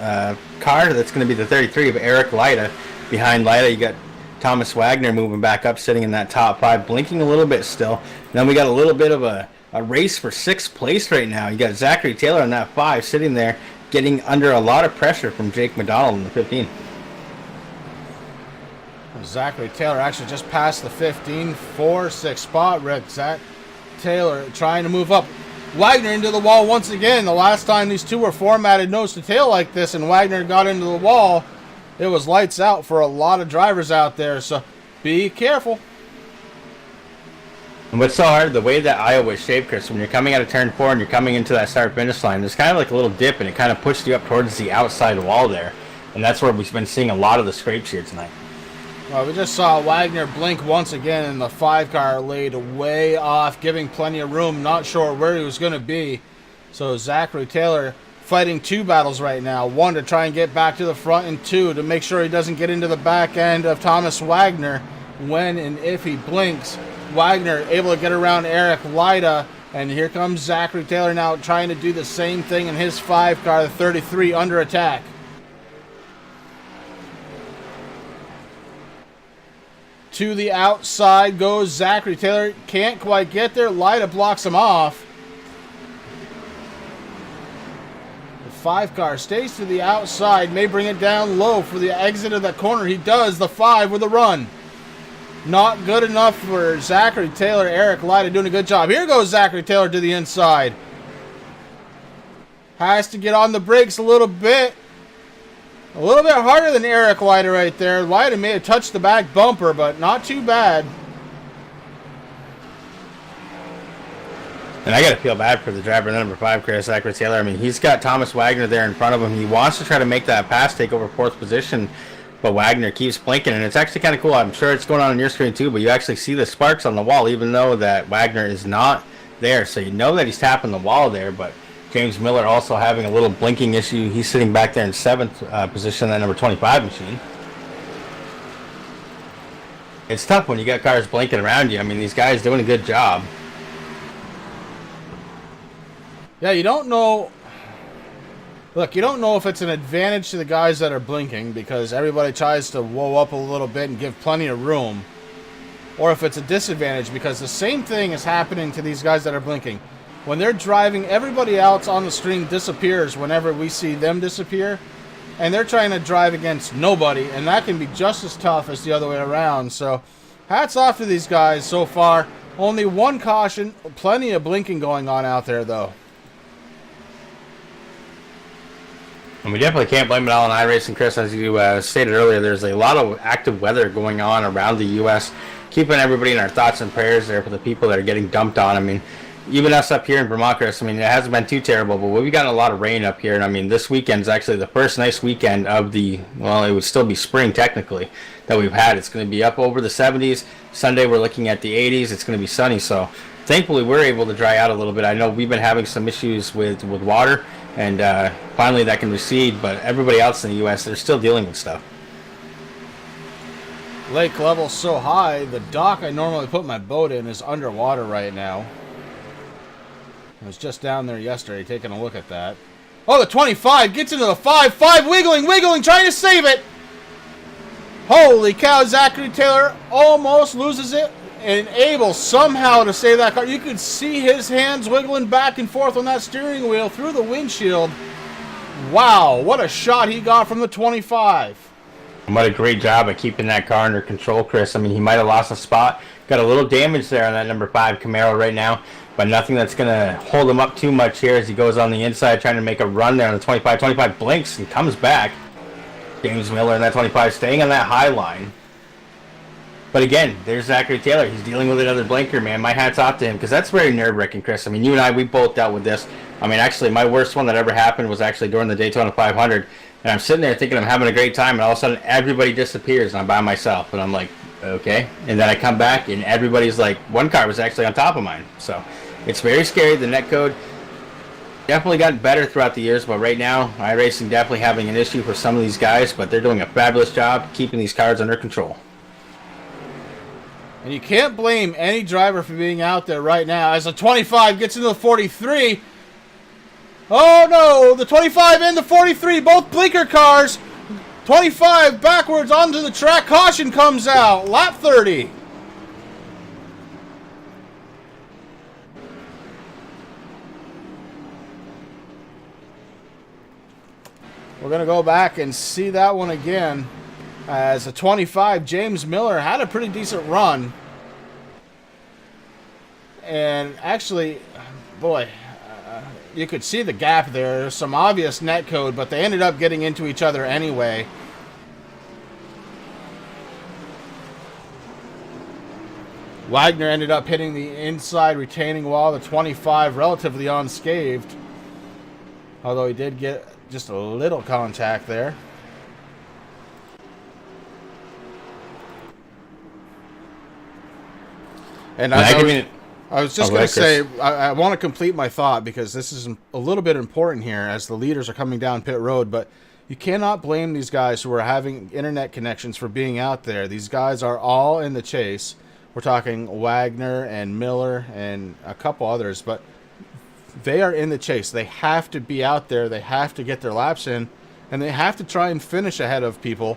car. That's going to be the 33 of Eric Lyda. Behind Lyda, you got Thomas Wagner moving back up, sitting in that top 5, blinking a little bit still. Then we got a little bit of a race for 6th place right now. You got Zachary Taylor on that 5, sitting there, getting under a lot of pressure from Jake McDonald in the 15. Zachary Taylor actually just passed the 15.46 spot, Rick. Zach Taylor trying to move up. Wagner into the wall once again. The last time these two were formatted nose to tail like this and Wagner got into the wall, it was lights out for a lot of drivers out there. So be careful. And what's so hard, the way that Iowa is shaped, Chris, when you're coming out of turn 4 and you're coming into that start-finish line, there's kind of like a little dip, and it kind of pushes you up towards the outside wall there. And that's where we've been seeing a lot of the scrapes here tonight. Well, we just saw Wagner blink once again, and the 5-car laid way off, giving plenty of room, not sure where he was going to be. So Zachary Taylor fighting two battles right now. One, to try and get back to the front, and two, to make sure he doesn't get into the back end of Thomas Wagner when and if he blinks. Wagner able to get around Eric Lyda, and here comes Zachary Taylor now trying to do the same thing in his 5-car, the 33, under attack. To the outside goes Zachary Taylor. Can't quite get there. Lyda blocks him off. The 5-car stays to the outside. May bring it down low for the exit of that corner. He does. The 5 with a run. Not good enough for Zachary Taylor. Eric Lyda doing a good job. Here goes Zachary Taylor to the inside. Has to get on the brakes a little bit. A little bit harder than Eric Lyda right there. Lyda may have touched the back bumper, but not too bad. And I got to feel bad for the driver, number 5, Chris, Zachary Taylor. I mean, he's got Thomas Wagner there in front of him. He wants to try to make that pass, take over 4th position, but Wagner keeps blinking, and it's actually kind of cool. I'm sure it's going on your screen too, but you actually see the sparks on the wall, even though that Wagner is not there. So you know that he's tapping the wall there, but James Miller also having a little blinking issue. He's sitting back there in 7th position, that number 25 machine. It's tough when you got cars blinking around you. I mean, these guys doing a good job. Yeah, you don't know. Look, you don't know if it's an advantage to the guys that are blinking because everybody tries to whoa up a little bit and give plenty of room, or if it's a disadvantage because the same thing is happening to these guys that are blinking. When they're driving, everybody else on the screen disappears whenever we see them disappear, and they're trying to drive against nobody, and that can be just as tough as the other way around. So hats off to these guys so far. Only one caution, plenty of blinking going on out there though. And we definitely can't blame it all on iRacing, Chris. As you stated earlier, there's a lot of active weather going on around the U.S., keeping everybody in our thoughts and prayers there for the people that are getting dumped on. I mean, even us up here in Vermont, Chris, I mean, it hasn't been too terrible, but we've gotten a lot of rain up here. And, I mean, this weekend is actually the first nice weekend of the, well, it would still be spring technically, that we've had. It's going to be up over the 70s. Sunday, we're looking at the 80s. It's going to be sunny. So, thankfully, we're able to dry out a little bit. I know we've been having some issues with water. And finally that can recede, but everybody else in the U.S., they're still dealing with stuff. Lake level's so high, the dock I normally put my boat in is underwater right now. I was just down there yesterday taking a look at that. Oh, the 25 gets into the 5, wiggling, trying to save it. Holy cow, Zachary Taylor almost loses it. And able somehow to save that car. You could see his hands wiggling back and forth on that steering wheel through the windshield. Wow, what a shot he got from the 25. And what a great job of keeping that car under control, Chris. I mean, he might have lost a spot. Got a little damage there on that number 5 Camaro right now, but nothing that's going to hold him up too much here as he goes on the inside trying to make a run there on the 25. 25 blinks and comes back. James Miller in that 25 staying on that high line. But again, there's Zachary Taylor. He's dealing with another blinker, man. My hat's off to him because that's very nerve-wracking, Chris. I mean, you and I, we both dealt with this. I mean, actually, my worst one that ever happened was actually during the Daytona 500. And I'm sitting there thinking I'm having a great time, and all of a sudden everybody disappears, and I'm by myself. And I'm like, okay. And then I come back, and everybody's like, one car was actually on top of mine. So it's very scary. The netcode definitely gotten better throughout the years, but right now, iRacing definitely having an issue for some of these guys, but they're doing a fabulous job keeping these cars under control. And you can't blame any driver for being out there right now as the 25 gets into the 43. Oh no, the 25 and the 43, both blinker cars. 25 backwards onto the track. Caution comes out. Lap 30. We're going to go back and see that one again. As a 25, James Miller had a pretty decent run. And actually, boy, you could see the gap there. There's some obvious net code, but they ended up getting into each other anyway. Wagner ended up hitting the inside retaining wall, the 25, relatively unscathed. Although he did get just a little contact there. And I was just going to say, I want to complete my thought because this is a little bit important here as the leaders are coming down pit road, but you cannot blame these guys who are having internet connections for being out there. These guys are all in the chase. We're talking Wagner and Miller and a couple others, but they are in the chase. They have to be out there. They have to get their laps in, and they have to try and finish ahead of people,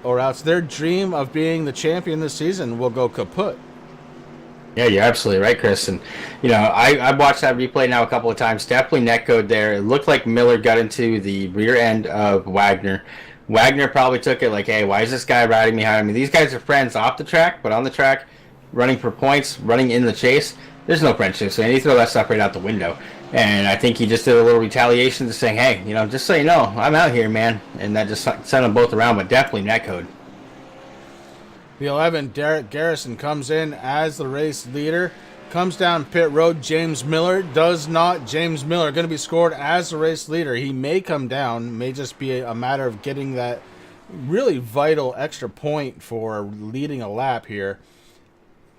or else their dream of being the champion this season will go kaput. Yeah, you're absolutely right, Chris. And, you know, I've watched that replay now a couple of times. Definitely netcode there. It looked like Miller got into the rear end of Wagner. Wagner probably took it like, hey, why is this guy riding behind me? These guys are friends off the track, but on the track, running for points, running in the chase, there's no friendship. So you throw that stuff right out the window. And I think he just did a little retaliation to saying, hey, you know, just so you know, I'm out here, man. And that just sent them both around, but definitely netcode. The 11, Derek Garrison, comes in as the race leader. Comes down pit road. James Miller does not. James Miller going to be scored as the race leader. He may come down. May just be a matter of getting that really vital extra point for leading a lap here.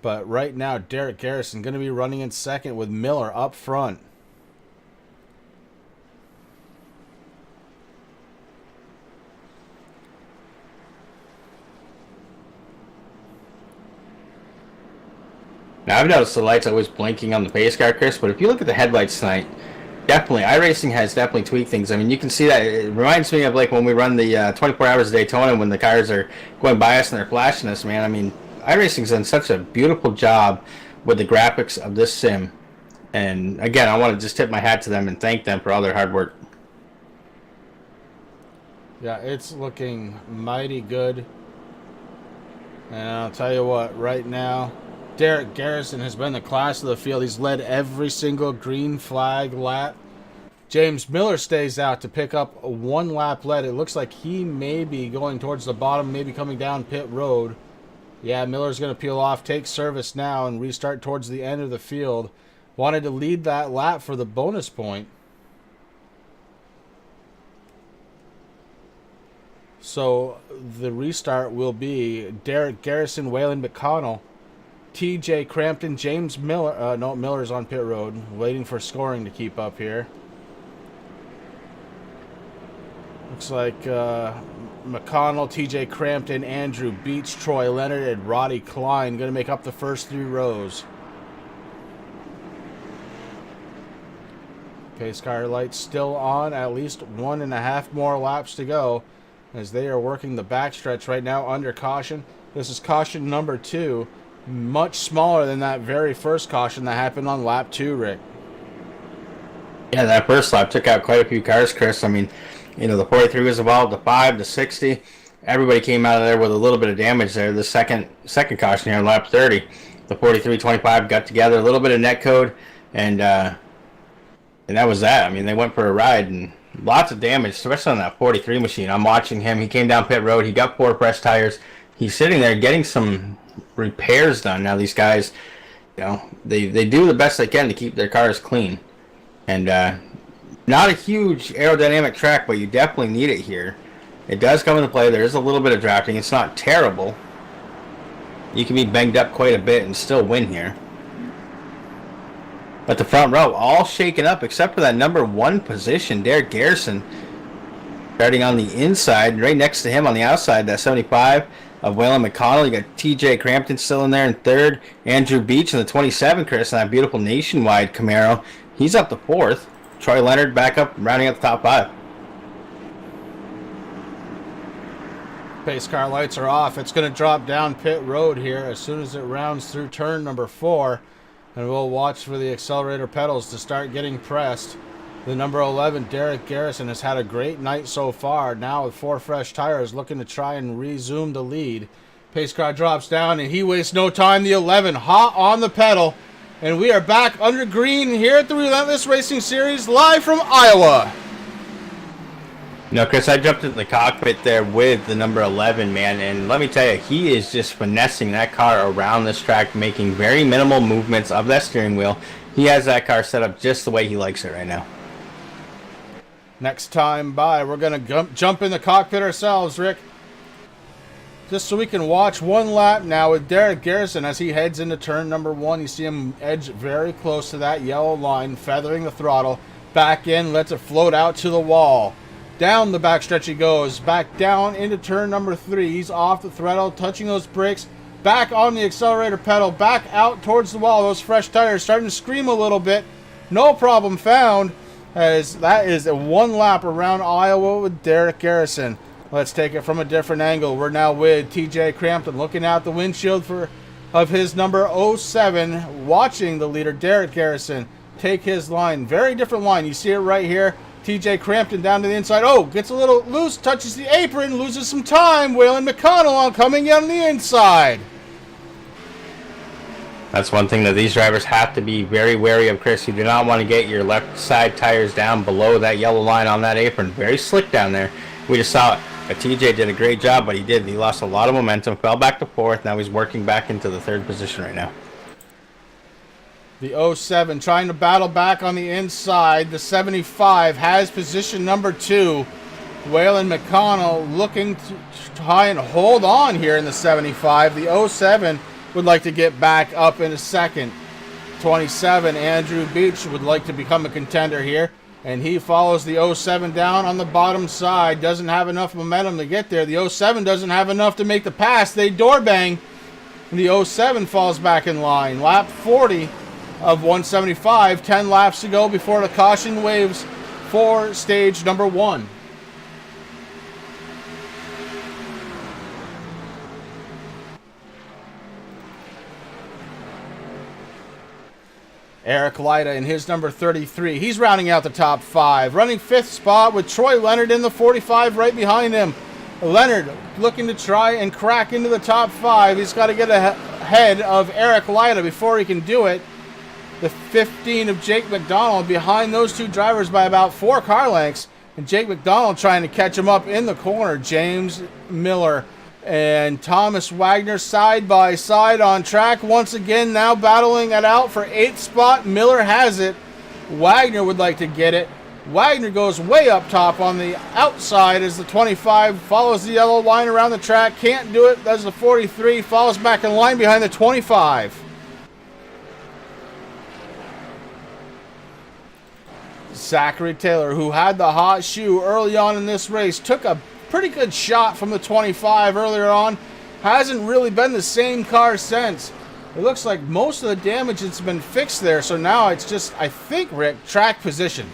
But right now, Derek Garrison going to be running in second with Miller up front. Now, I've noticed the lights always blinking on the pace car, Chris, but if you look at the headlights tonight, definitely, iRacing has definitely tweaked things. I mean, you can see that. It reminds me of like when we run the 24 hours of Daytona when the cars are going by us and they're flashing us, man. I mean, iRacing's done such a beautiful job with the graphics of this sim. And again, I want to just tip my hat to them and thank them for all their hard work. Yeah, it's looking mighty good. And I'll tell you what, right now, Derek Garrison has been the class of the field. He's led every single green flag lap. James Miller stays out to pick up a one lap lead. It looks like he may be going towards the bottom, maybe coming down pit road. Yeah, Miller's going to peel off, take service now, and restart towards the end of the field. Wanted to lead that lap for the bonus point. So the restart will be Derek Garrison, Waylon McConnell, TJ Crampton, James Miller. No, Miller's on pit road, waiting for scoring to keep up here. Looks like McConnell, TJ Crampton, Andrew Beach, Troy Leonard, and Roddy Klein going to make up the first three rows. Pace car lights still on, at least 1.5 more laps to go as they are working the backstretch right now under caution. This is caution number 2, much smaller than that very first caution that happened on lap 2, Rick. Yeah, that first lap took out quite a few cars, Chris. I mean, you know, the 43 was involved, the 5, the 60. Everybody came out of there with a little bit of damage there. The second caution here on lap 30, the 43-25 got together, a little bit of net code, and that was that. I mean, they went for a ride and lots of damage, especially on that 43 machine. I'm watching him. He came down pit road. He got 4 press tires. He's sitting there getting some repairs done. Now these guys, you know, they do the best they can to keep their cars clean. And not a huge aerodynamic track, but you definitely need it here. It does come into play. There is a little bit of drafting. It's not terrible. You can be banged up quite a bit and still win here. But the front row all shaken up except for that number 1 position, Derek Garrison, starting on the inside. Right next to him on the outside, that 75 of Waylon McConnell. You got TJ Crampton still in there in 3rd. Andrew Beach in the 27, Chris, and that beautiful Nationwide Camaro. He's up to 4th. Troy Leonard back up, rounding up the top 5. Pace car lights are off. It's going to drop down pit road here as soon as it rounds through turn number 4. And we'll watch for the accelerator pedals to start getting pressed. The number 11, Derek Garrison, has had a great night so far. Now with 4 fresh tires, looking to try and resume the lead. Pace car drops down, and he wastes no time. The 11, hot on the pedal. And we are back under green here at the Relentless Racing Series, live from Iowa. No, Chris, I jumped in the cockpit there with the number 11, man, and let me tell you, he is just finessing that car around this track, making very minimal movements of that steering wheel. He has that car set up just the way he likes it right now. Next time by, we're going to jump in the cockpit ourselves, Rick. Just so we can watch one lap now with Derek Garrison as he heads into turn number 1. You see him edge very close to that yellow line, feathering the throttle. Back in, lets it float out to the wall. Down the backstretch he goes, back down into turn number 3. He's off the throttle, touching those brakes, back on the accelerator pedal, back out towards the wall. Those fresh tires starting to scream a little bit. No problem found, as that is a 1 lap around Iowa with Derek Garrison. Let's take it from a different angle. We're now with TJ Crampton, looking out the windshield of his number 07, watching the leader Derek Garrison take his line. Very different line. You see it right here. TJ Crampton down to the inside. Oh, gets a little loose, touches the apron, loses some time. Waylon McConnell coming in on the inside. That's one thing that these drivers have to be very wary of, Chris. You do not want to get your left side tires down below that yellow line on that apron. Very slick down there. We just saw it. TJ did a great job, but he lost a lot of momentum, fell back to 4th. Now he's working back into the 3rd position right now. The 07 trying to battle back on the inside. The 75 has position number 2. Waylon McConnell looking to try and hold on here in the 75. The 07 would like to get back up in a second. 27, Andrew Beach, would like to become a contender here. And he follows the 07 down on the bottom side. Doesn't have enough momentum to get there. The 07 doesn't have enough to make the pass. They door bang. And the 07 falls back in line. Lap 40 of 175. 10 laps to go before the caution waves for stage number 1. Eric Lyda in his number 33. He's rounding out the top 5. Running 5th spot with Troy Leonard in the 45 right behind him. Leonard looking to try and crack into the top 5. He's got to get ahead of Eric Lyda before he can do it. The 15 of Jake McDonald behind those 2 drivers by about 4 car lengths. And Jake McDonald trying to catch him up in the corner. James Miller and Thomas Wagner side by side on track once again, now battling it out for 8th spot. Miller has it. Wagner would like to get it. Wagner goes way up top on the outside as the 25 follows the yellow line around the track. Can't do it. That's the 43. Falls back in line behind the 25. Zachary Taylor, who had the hot shoe early on in this race, took a pretty good shot from the 25 earlier on. Hasn't really been the same car since. It looks like most of the damage has been fixed there, so now it's just, I think, Rick, track position.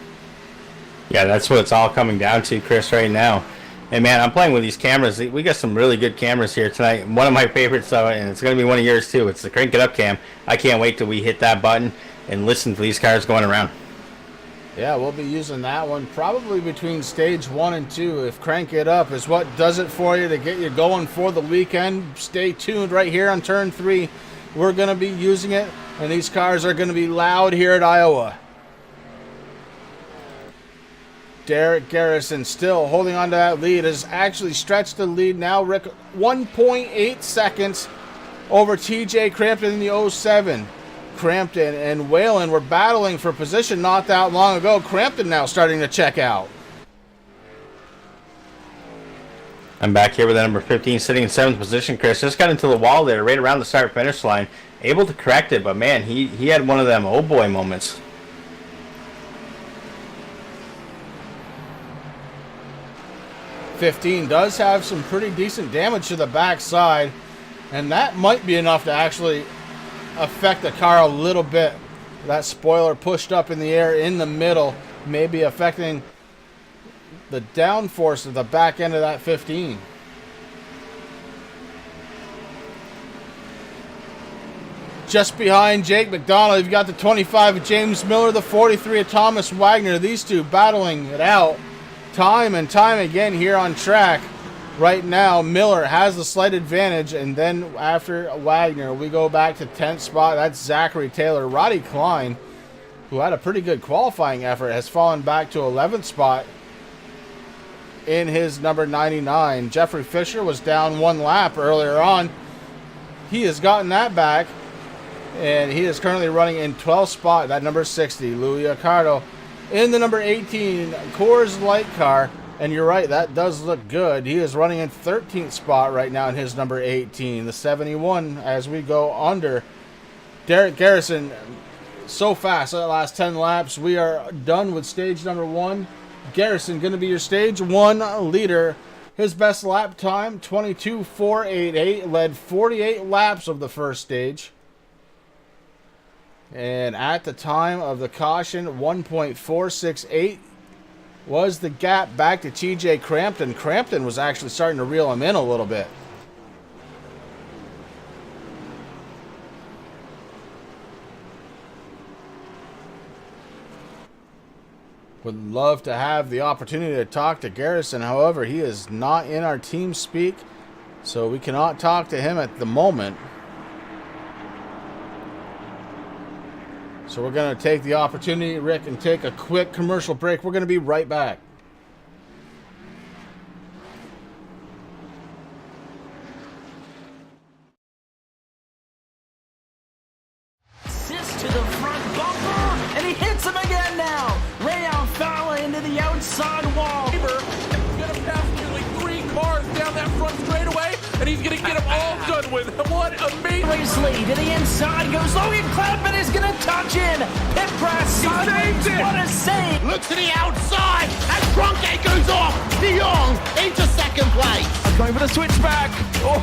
Yeah, that's what it's all coming down to, Chris, right now. And, man, I'm playing with these cameras. We got some really good cameras here tonight. One of my favorites, and it's going to be one of yours, too. It's the Crank It Up cam. I can't wait till we hit that button and listen to these cars going around. Yeah, we'll be using that one probably between stage 1 and 2. If Crank It Up is what does it for you to get you going for the weekend, stay tuned right here on turn 3. We're going to be using it, and these cars are going to be loud here at Iowa. Derek Garrison still holding on to that lead, has actually stretched the lead now, Rick, 1.8 seconds over TJ Crampton in the 07. Crampton and Waylon were battling for position not that long ago. Crampton now starting to check out. I'm back here with the number 15 sitting in 7th position, Chris. Just got into the wall there right around the start-finish line. Able to correct it, but, man, he had one of them oh boy moments. '15 does have some pretty decent damage to the backside, and that might be enough to actually affect the car a little bit. That spoiler pushed up in the air in the middle, maybe affecting the downforce of the back end of that 15. Just behind Jake McDonald, you've got the 25 of James Miller, the 43 of Thomas Wagner. These two battling it out time and time again here on track. Right now, Miller has the slight advantage, and then after Wagner, we go back to 10th spot. That's Zachary Taylor. Roddy Klein, who had a pretty good qualifying effort, has fallen back to 11th spot in his number 99. Jeffrey Fisher was down one lap earlier on. He has gotten that back, and he is currently running in 12th spot, that number 60. Louis Accardo in the number 18 Coors Light car. And you're right, that does look good. He is running in 13th spot right now in his number 18, the 71, as we go under. Derek Garrison, so fast, that last 10 laps. We are done with stage number 1. Garrison going to be your stage 1 leader. His best lap time, 22.488, led 48 laps of the first stage. And at the time of the caution, 1.468 was the gap back to TJ Crampton. Crampton was actually starting to reel him in a little bit. Would love to have the opportunity to talk to Garrison. However, he is not in our team speak, so we cannot talk to him at the moment. So we're going to take the opportunity, Rick, and take a quick commercial break. We're going to be right back. Assist to the front bumper, and he hits him again now. Ray Alfala into the outside wall. He's going to pass nearly 3 cars down that front straightaway, and he's going to get them all done with. What amazing! Lee to the inside goes Logan Clapman is going to touch in. Pit press sideways. What a save! Look to the outside, and Cronkite goes off. De Jong into second place. Going for the switchback. Oh,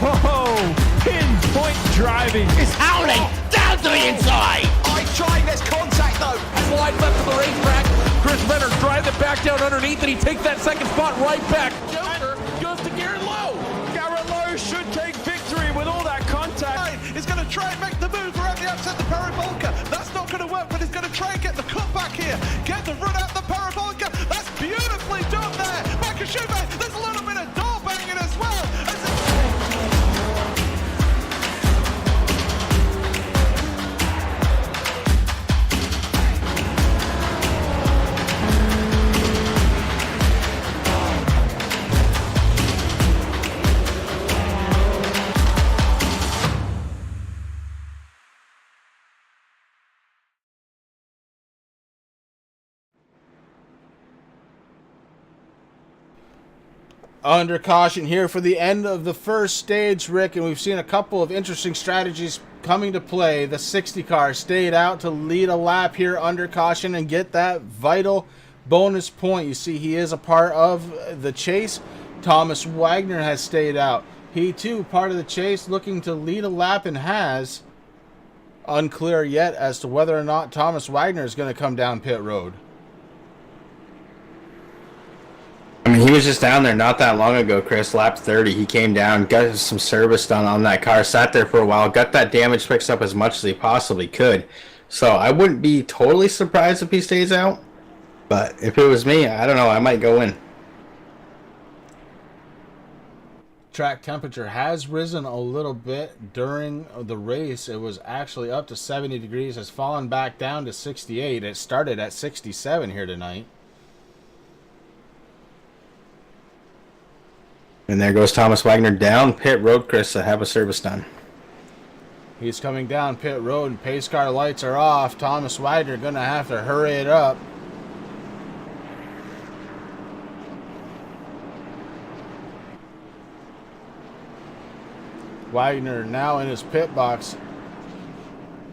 pinpoint driving. It's howling down to the inside. I tried, there's contact though. Slide left of the racetrack. Chris Benner drives it back down underneath, and he takes that second spot right back. Joker goes to Garrett Lowe. Garrett Lowe should take victory with all that contact. He's going to try and make the move around the outside the parabolica. That's not going to work, but he's going to try and get the cutback here. Get the run out the parabolica. That's beautifully done there. Makashibe, there's a little bit of door banging as well. Under caution here for the end of the first stage, Rick, and we've seen a couple of interesting strategies coming to play. The 60 car stayed out to lead a lap here under caution and get that vital bonus point. You see he is a part of the chase. Thomas Wagner has stayed out. He too part of the chase, looking to lead a lap, and has. Unclear yet as to whether or not Thomas Wagner is going to come down pit road. I mean, he was just down there not that long ago, Chris, lap 30. He came down, got some service done on that car, sat there for a while, got that damage fixed up as much as he possibly could. So I wouldn't be totally surprised if he stays out. But if it was me, I don't know, I might go in. Track temperature has risen a little bit during the race. It was actually up to 70 degrees, has fallen back down to 68. It started at 67 here tonight. And there goes Thomas Wagner down pit road, Chris, to have a service done. He's coming down pit road, and pace car lights are off. Thomas Wagner going to have to hurry it up. Wagner now in his pit box,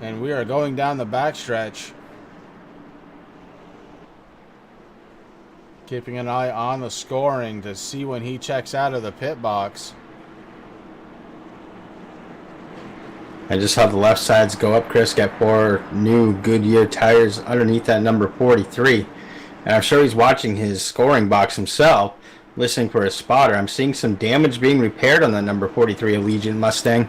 and we are going down the backstretch. Keeping an eye on the scoring to see when he checks out of the pit box. I just saw the left sides go up, Chris. Got 4 new Goodyear tires underneath that number 43. And I'm sure he's watching his scoring box himself, listening for a spotter. I'm seeing some damage being repaired on that number 43 Allegiant Mustang.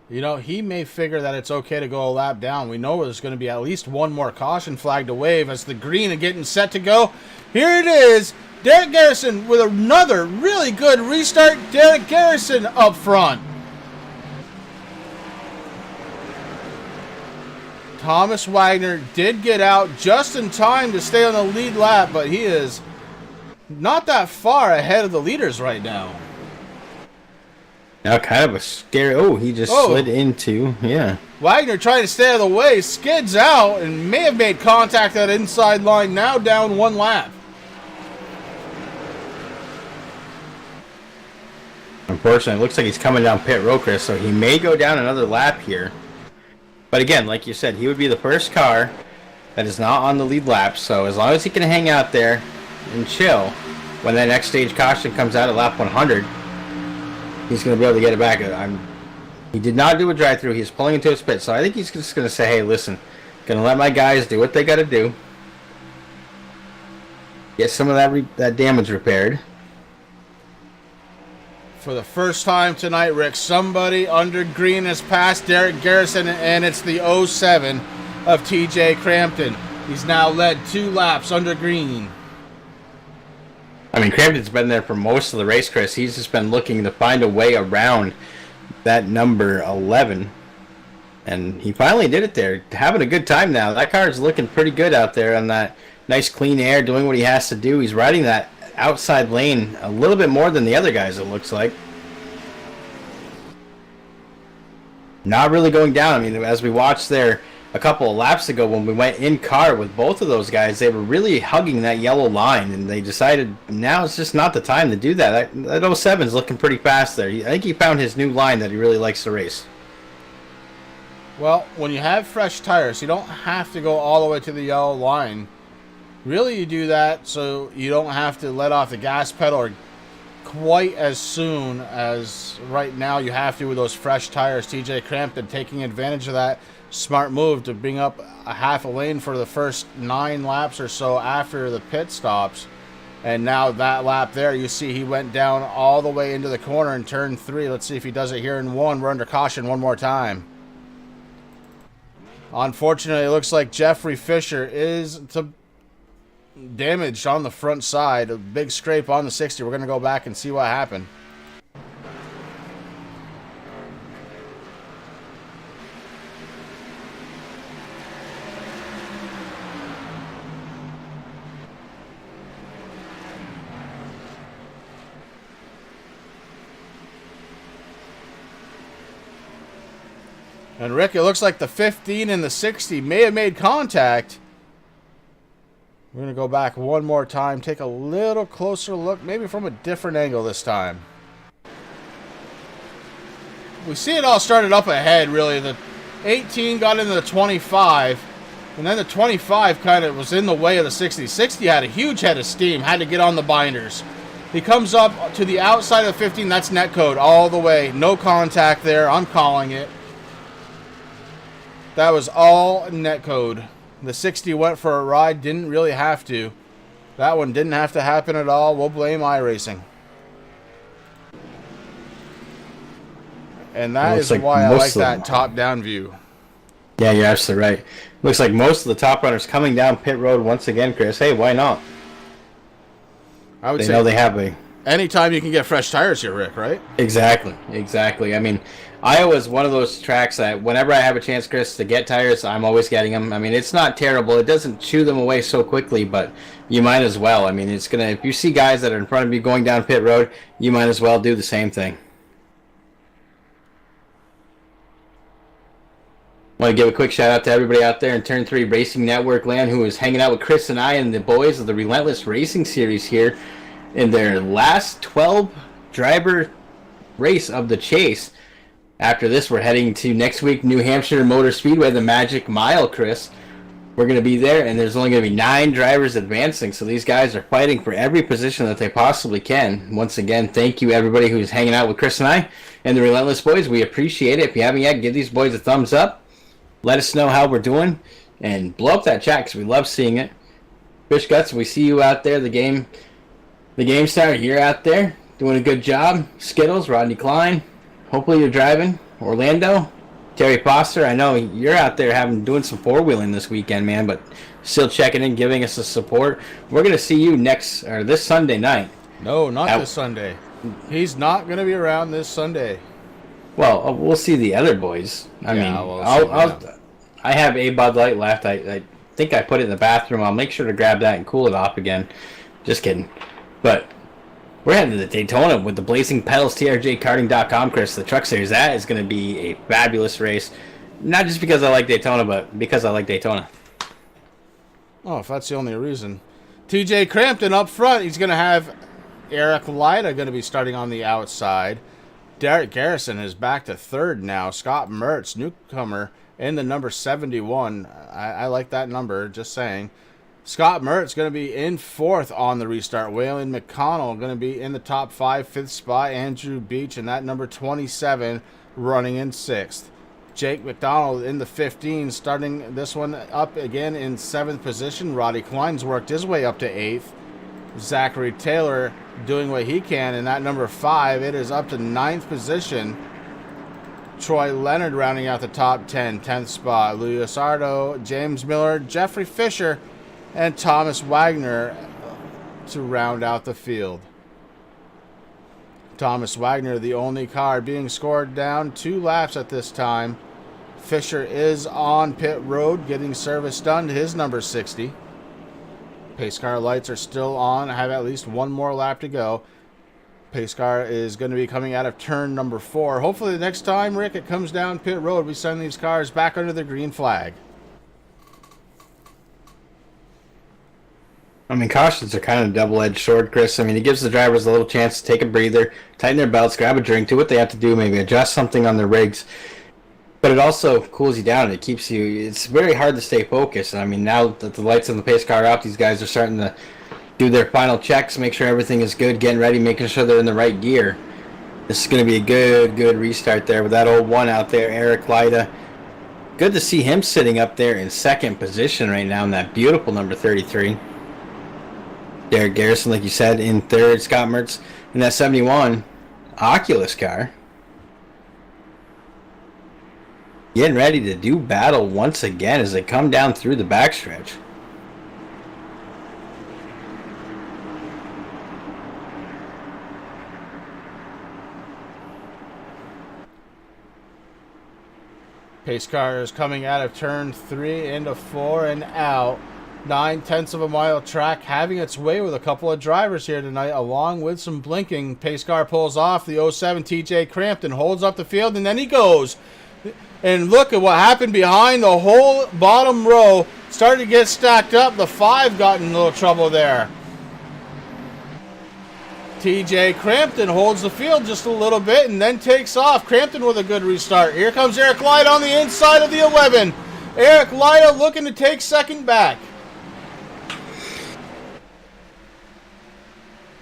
You know, he may figure that it's okay to go a lap down. We know there's going to be at least one more caution flag to wave as the green is getting set to go. Here it is. Derek Garrison with another really good restart. Derek Garrison up front. Thomas Wagner did get out just in time to stay on the lead lap, but he is not that far ahead of the leaders right now. Now kind of a scary... Oh, he just slid into... Yeah. Wagner trying to stay out of the way, skids out, and may have made contact at inside line, now down one lap. Unfortunately, it looks like he's coming down pit road, Chris, so he may go down another lap here. But again, like you said, he would be the first car that is not on the lead lap, so as long as he can hang out there and chill, when that next stage caution comes out at lap 100, he's going to be able to get it back. He did not do a drive-through. He's pulling into his pit, so I think he's just going to say, hey, listen, going to let my guys do what they got to do. Get some of that damage repaired. For the first time tonight, Rick, somebody under green has passed Derek Garrison, and it's the 07 of TJ Crampton. He's now led 2 laps under green. I mean, Crampton's been there for most of the race, Chris. He's just been looking to find a way around that number 11. And he finally did it there. Having a good time now. That car is looking pretty good out there on that nice clean air, doing what he has to do. He's riding that outside lane a little bit more than the other guys, it looks like. Not really going down. I mean, as we watched there a couple of laps ago when we went in car with both of those guys, they were really hugging that yellow line, and they decided now it's just not the time to do that. That 07 is looking pretty fast there. I think he found his new line that he really likes to race. Well, when you have fresh tires, you don't have to go all the way to the yellow line. Really, you do that so you don't have to let off the gas pedal quite as soon as right now you have to with those fresh tires. TJ Crampton taking advantage of that smart move to bring up a half a lane for the first 9 laps or so after the pit stops. And now that lap there, you see he went down all the way into the corner in turn 3. Let's see if he does it here in 1. We're under caution one more time. Unfortunately, it looks like Jeffrey Fisher is damaged on the front side. A big scrape on the 60. We're going to go back and see what happened. And Rick, it looks like the 15 and the 60 may have made contact. We're going to go back one more time, take a little closer look, maybe from a different angle this time. We see it all started up ahead, really. The 18 got into the 25, and then the 25 kind of was in the way of the 60. 60 had a huge head of steam, had to get on the binders. He comes up to the outside of the 15, that's netcode all the way. No contact there, I'm calling it. That was all netcode. The 60 went for a ride, didn't really have to. That one didn't have to happen at all. We'll blame iRacing. And that is why I like that top-down view. Yeah, you're absolutely right. Looks like most of the top runners coming down pit road once again, Chris. Hey, why not? I would say they know they have a... Anytime you can get fresh tires here, Rick, right? Exactly, exactly. I mean, Iowa is one of those tracks that whenever I have a chance, Chris, to get tires, I'm always getting them. I mean, it's not terrible. It doesn't chew them away so quickly, but you might as well. I mean, it's gonna. If you see guys that are in front of you going down pit road, you might as well do the same thing. I want to give a quick shout out to everybody out there in Turn 3 Racing Network land who is hanging out with Chris and I and the boys of the Relentless Racing Series here in their last 12 driver race of the chase. After this, we're heading to next week, New Hampshire Motor Speedway, the Magic Mile, Chris. We're going to be there, and there's only going to be 9 drivers advancing, so these guys are fighting for every position that they possibly can. Once again, thank you, everybody who's hanging out with Chris and I and the Relentless Boys. We appreciate it. If you haven't yet, give these boys a thumbs up. Let us know how we're doing, and blow up that chat, because we love seeing it. Fish Guts, we see you out there, the game star, you're out there doing a good job. Skittles, Rodney Klein, hopefully you're driving. Orlando, Terry Foster, I know you're out there doing some four-wheeling this weekend, man, but still checking in, giving us the support. We're going to see you this Sunday night. No, not this Sunday. He's not going to be around this Sunday. Well, we'll see the other boys. I have a Bud Light left. I think I put it in the bathroom. I'll make sure to grab that and cool it off again. Just kidding. But we're heading to Daytona with the Blazing Pedals, TRJkarting.com, Chris. The Truck Series, that is going to be a fabulous race. Not just because I like Daytona, but because I like Daytona. Oh, if that's the only reason. TJ Crampton up front. He's going to have Eric Lyda going to be starting on the outside. Derek Garrison is back to third now. Scott Mertz, newcomer, in the number 71. I like that number, just saying. Scott Mertz going to be in fourth on the restart. Waylon McConnell going to be in the top 5, fifth spot. Andrew Beach in that number 27 running in sixth. Jake McDonald in the 15, starting this one up again in 7th position. Roddy Klein's worked his way up to 8th. Zachary Taylor doing what he can in that number 5. It is up to 9th position. Troy Leonard rounding out the top 10, 10th spot. Luis Ardo, James Miller, Jeffrey Fisher, and Thomas Wagner to round out the field. Thomas Wagner, the only car being scored down 2 laps at this time. Fisher is on pit road getting service done to his number 60. Pace car lights are still on. I have at least one more lap to go. Pace car is going to be coming out of turn number 4. Hopefully the next time, Rick, it comes down pit road, we send these cars back under the green flag. I mean, cautions are kind of double-edged sword, Chris. I mean, it gives the drivers a little chance to take a breather, tighten their belts, grab a drink, do what they have to do, maybe adjust something on their rigs. But it also cools you down. It keeps you... It's very hard to stay focused. I mean, now that the lights on the pace car are out, these guys are starting to do their final checks, make sure everything is good, getting ready, making sure they're in the right gear. This is going to be a good restart there with that old one out there, Eric Lyda. Good to see him sitting up there in 2nd position right now in that beautiful number 33. Derek Garrison, like you said, in 3rd. Scott Mertz in that 71 Oculus car. Getting ready to do battle once again as they come down through the backstretch. Pace car is coming out of turn 3 into 4 and out. 9/10 of a mile track having its way with a couple of drivers here tonight, along with some blinking. Pace car pulls off. The 07 TJ Crampton holds up the field, and then he goes. And look at what happened behind the whole bottom row. Started to get stacked up. The 5 got in a little trouble there. TJ Crampton holds the field just a little bit and then takes off. Crampton with a good restart. Here comes Eric Lyda on the inside of the 11. Eric Lyda looking to take second back.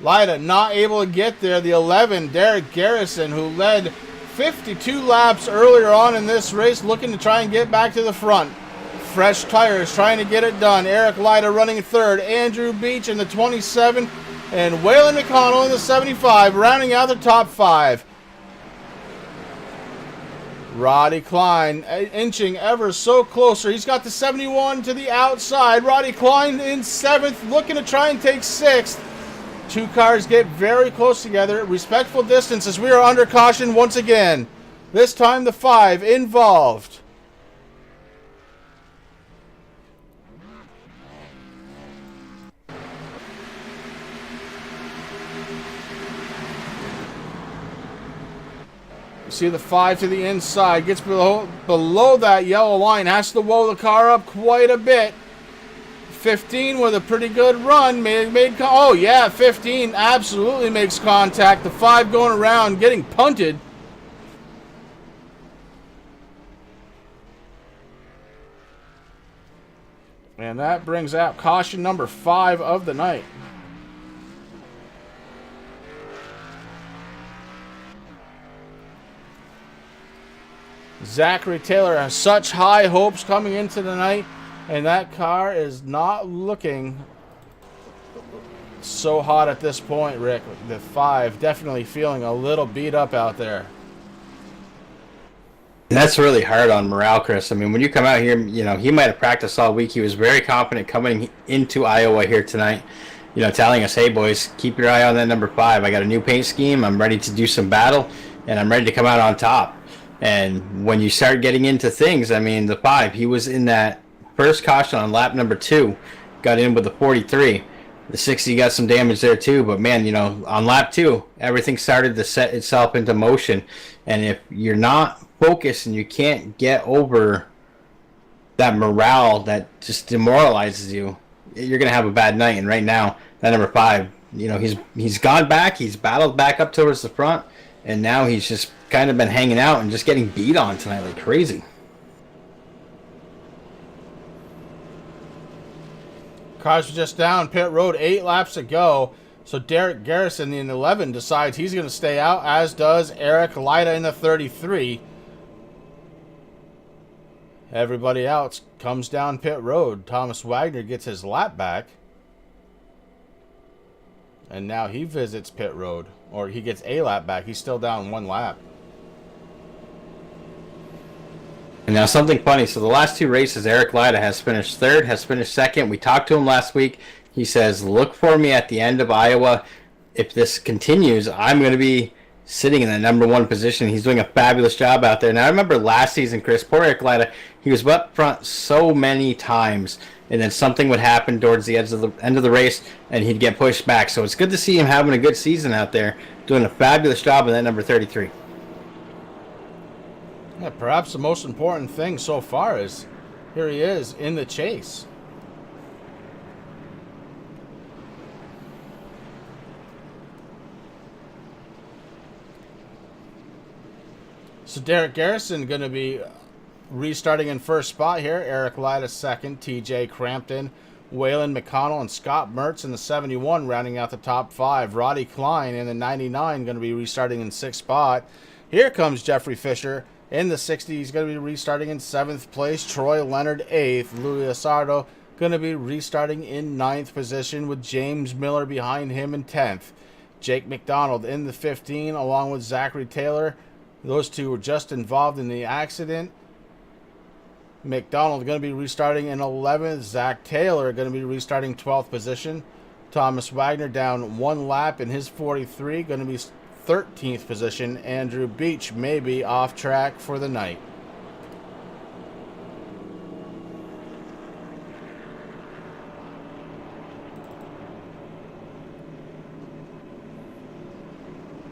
Lyda not able to get there. The 11, Derek Garrison, who led 52 laps earlier on in this race, looking to try and get back to the front. Fresh tires trying to get it done. Eric Lyda running 3rd. Andrew Beach in the 27. And Waylon McConnell in the 75, rounding out the top 5. Roddy Klein inching ever so closer. He's got the 71 to the outside. Roddy Klein in 7th, looking to try and take 6th. 2 cars get very close together. Respectful distance as we are under caution once again. This time the 5 involved. See the 5 to the inside, gets below that yellow line, has to whoa the car up quite a bit. 15 with a pretty good run, oh yeah, 15 absolutely makes contact. The 5 going around, getting punted. And that brings out caution number 5 of the night. Zachary Taylor has such high hopes coming into the night, and that car is not looking so hot at this point, Rick. The 5 definitely feeling a little beat up out there. And that's really hard on morale, Chris. I mean, when you come out here, you know, he might have practiced all week. He was very confident coming into Iowa here tonight, you know, telling us, hey, boys, keep your eye on that number 5. I got a new paint scheme. I'm ready to do some battle, and I'm ready to come out on top. And when you start getting into things, I mean, the 5, he was in that first caution on lap number 2, got in with the 43. The 60 got some damage there too, but man, you know, on lap 2, everything started to set itself into motion. And if you're not focused and you can't get over that morale that just demoralizes you, you're gonna have a bad night. And right now, that number 5, you know, he's gone back, he's battled back up towards the front, and now he's just kind of been hanging out and just getting beat on tonight like crazy. Cars are just down pit road, 8 laps to go. So Derek Garrison in 11 decides he's going to stay out, as does Eric Lyda in the 33. Everybody else comes down pit road. Thomas Wagner gets his lap back. And now he visits pit road. Or he gets a lap back. He's still down 1 lap. And now something funny. So the last 2 races, Eric Lyda has finished 3rd, has finished 2nd. We talked to him last week. He says, look for me at the end of Iowa. If this continues, I'm going to be sitting in the number 1 position. He's doing a fabulous job out there. Now, I remember last season, Chris, poor Eric Lyda, he was up front so many times, and then something would happen towards the end of the race, and he'd get pushed back. So it's good to see him having a good season out there, doing a fabulous job in that number 33. Yeah, perhaps the most important thing so far is here he is in the chase. So Derek Garrison going to be restarting in first spot here. Eric Lyda second, TJ Crampton, Waylon McConnell, and Scott Mertz in the 71 rounding out the top 5. Roddy Klein in the 99 going to be restarting in 6th spot. Here comes Jeffrey Fisher in the 60. He's going to be restarting in 7th place. Troy Leonard 8th. Louis Asardo going to be restarting in 9th position, with James Miller behind him in 10th. Jake McDonald in the 15 along with Zachary Taylor. Those two were just involved in the accident. McDonald going to be restarting in 11th. Zach Taylor going to be restarting 12th position. Thomas Wagner down 1 lap in his 43, going to be 13th position. Andrew Beach may be off track for the night.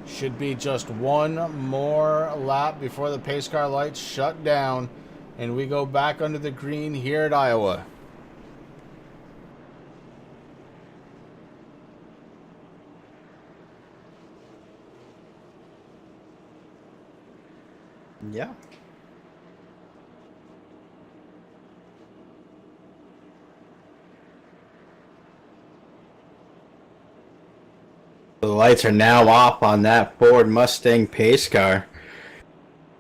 Should be just 1 more lap before the pace car lights shut down and we go back under the green here at Iowa. Yeah. The lights are now off on that Ford Mustang pace car.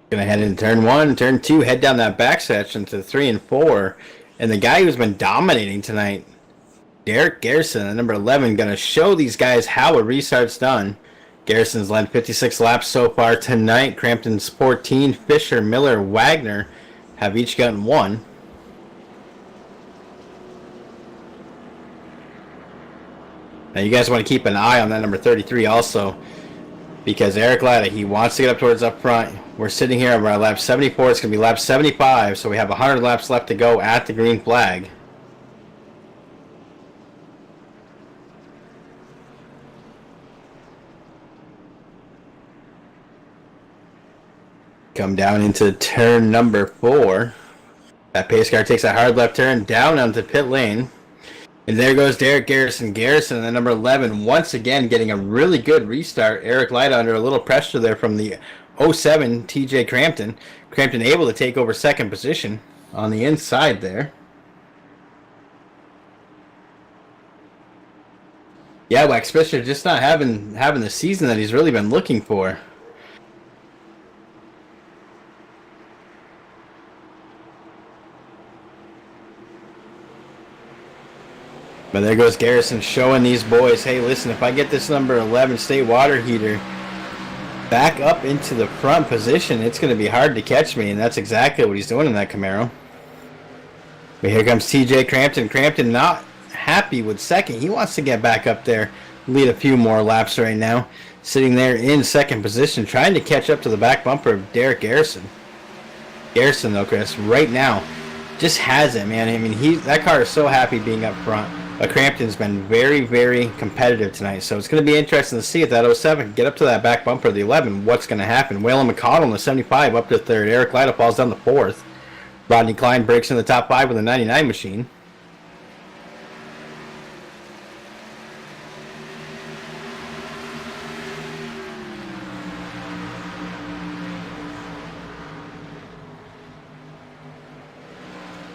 Gonna head into turn 1, turn 2, head down that back section to 3 and 4. And the guy who's been dominating tonight, Derek Garrison, at number 11, gonna show these guys how a restart's done. Garrison's led 56 laps so far tonight. Crampton's 14, Fisher, Miller, Wagner have each gotten 1. Now you guys want to keep an eye on that number 33 also, because Eric Lyda, he wants to get up towards up front. We're sitting here around lap 74. It's going to be lap 75, so we have 100 laps left to go at the green flag. Come down into turn number 4. That pace car takes a hard left turn down onto pit lane. And there goes Derek Garrison. Garrison, the number 11, once again getting a really good restart. Eric Lyda under a little pressure there from the 07 TJ Crampton. Crampton able to take over second position on the inside there. Yeah, Wax Fisher just not having the season that he's really been looking for. But there goes Garrison showing these boys, hey, listen, if I get this number 11 state water heater, back up into the front position. It's going to be hard to catch me, and that's exactly what he's doing in that Camaro. But here comes TJ Crampton. Crampton not happy with second. He wants to get back up there, lead a few more laps right now. Sitting there in second position, trying to catch up to the back bumper of Derek Garrison. Garrison, though, Chris, right now, just has it, man. I mean, that car is so happy being up front. But Crampton's been very, very competitive tonight. So it's going to be interesting to see if that 07 can get up to that back bumper of the 11. What's going to happen? Waylon McConnell in the 75 up to third. Eric Lyda falls down to fourth. Rodney Klein breaks in the top 5 with a 99 machine.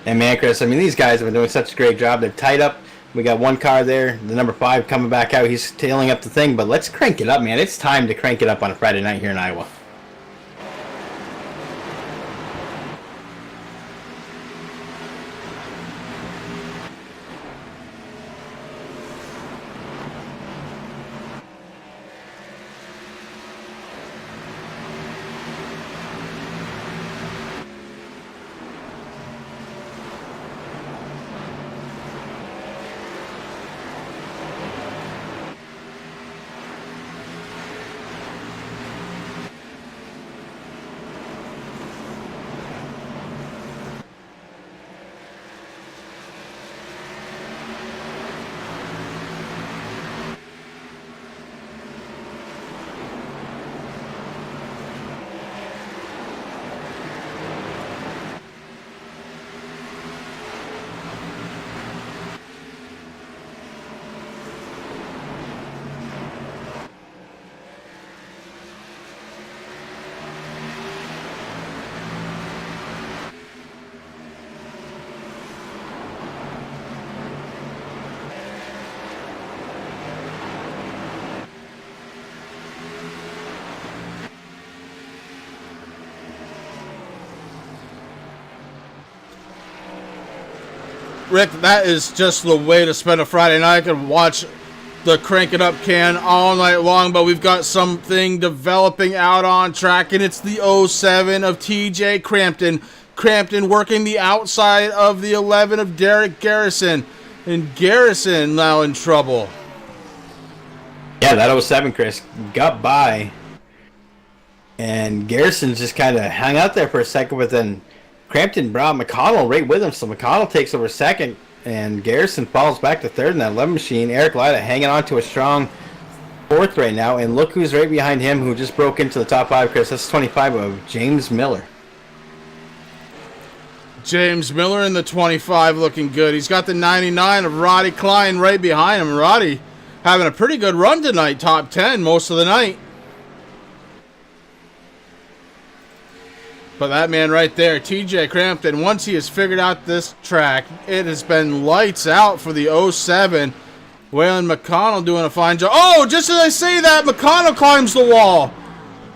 And man, Chris, I mean, these guys have been doing such a great job. They're tied up. We got one car there, the number 5 coming back out. He's tailing up the thing, but let's crank it up, man. It's time to crank it up on a Friday night here in Iowa. Rick, that is just the way to spend a Friday night. I could watch the Crank It Up can all night long, but we've got something developing out on track, and it's the 07 of TJ Crampton. Crampton working the outside of the 11 of Derek Garrison, and Garrison now in trouble. Yeah, that 07, Chris, got by, and Garrison just kind of hung out there for a second, but then Crampton brought McConnell right with him, so McConnell takes over second, and Garrison falls back to third in that 11 machine. Eric Lyda hanging on to a strong fourth right now, and look who's right behind him who just broke into the top 5, Chris. That's 25 of James Miller. James Miller in the 25 looking good. He's got the 99 of Roddy Klein right behind him. Roddy having a pretty good run tonight, top 10 most of the night. But that man right there, TJ Crampton, once he has figured out this track, it has been lights out for the 07. Waylon McConnell doing a fine job. Oh, just as I say that, McConnell climbs the wall.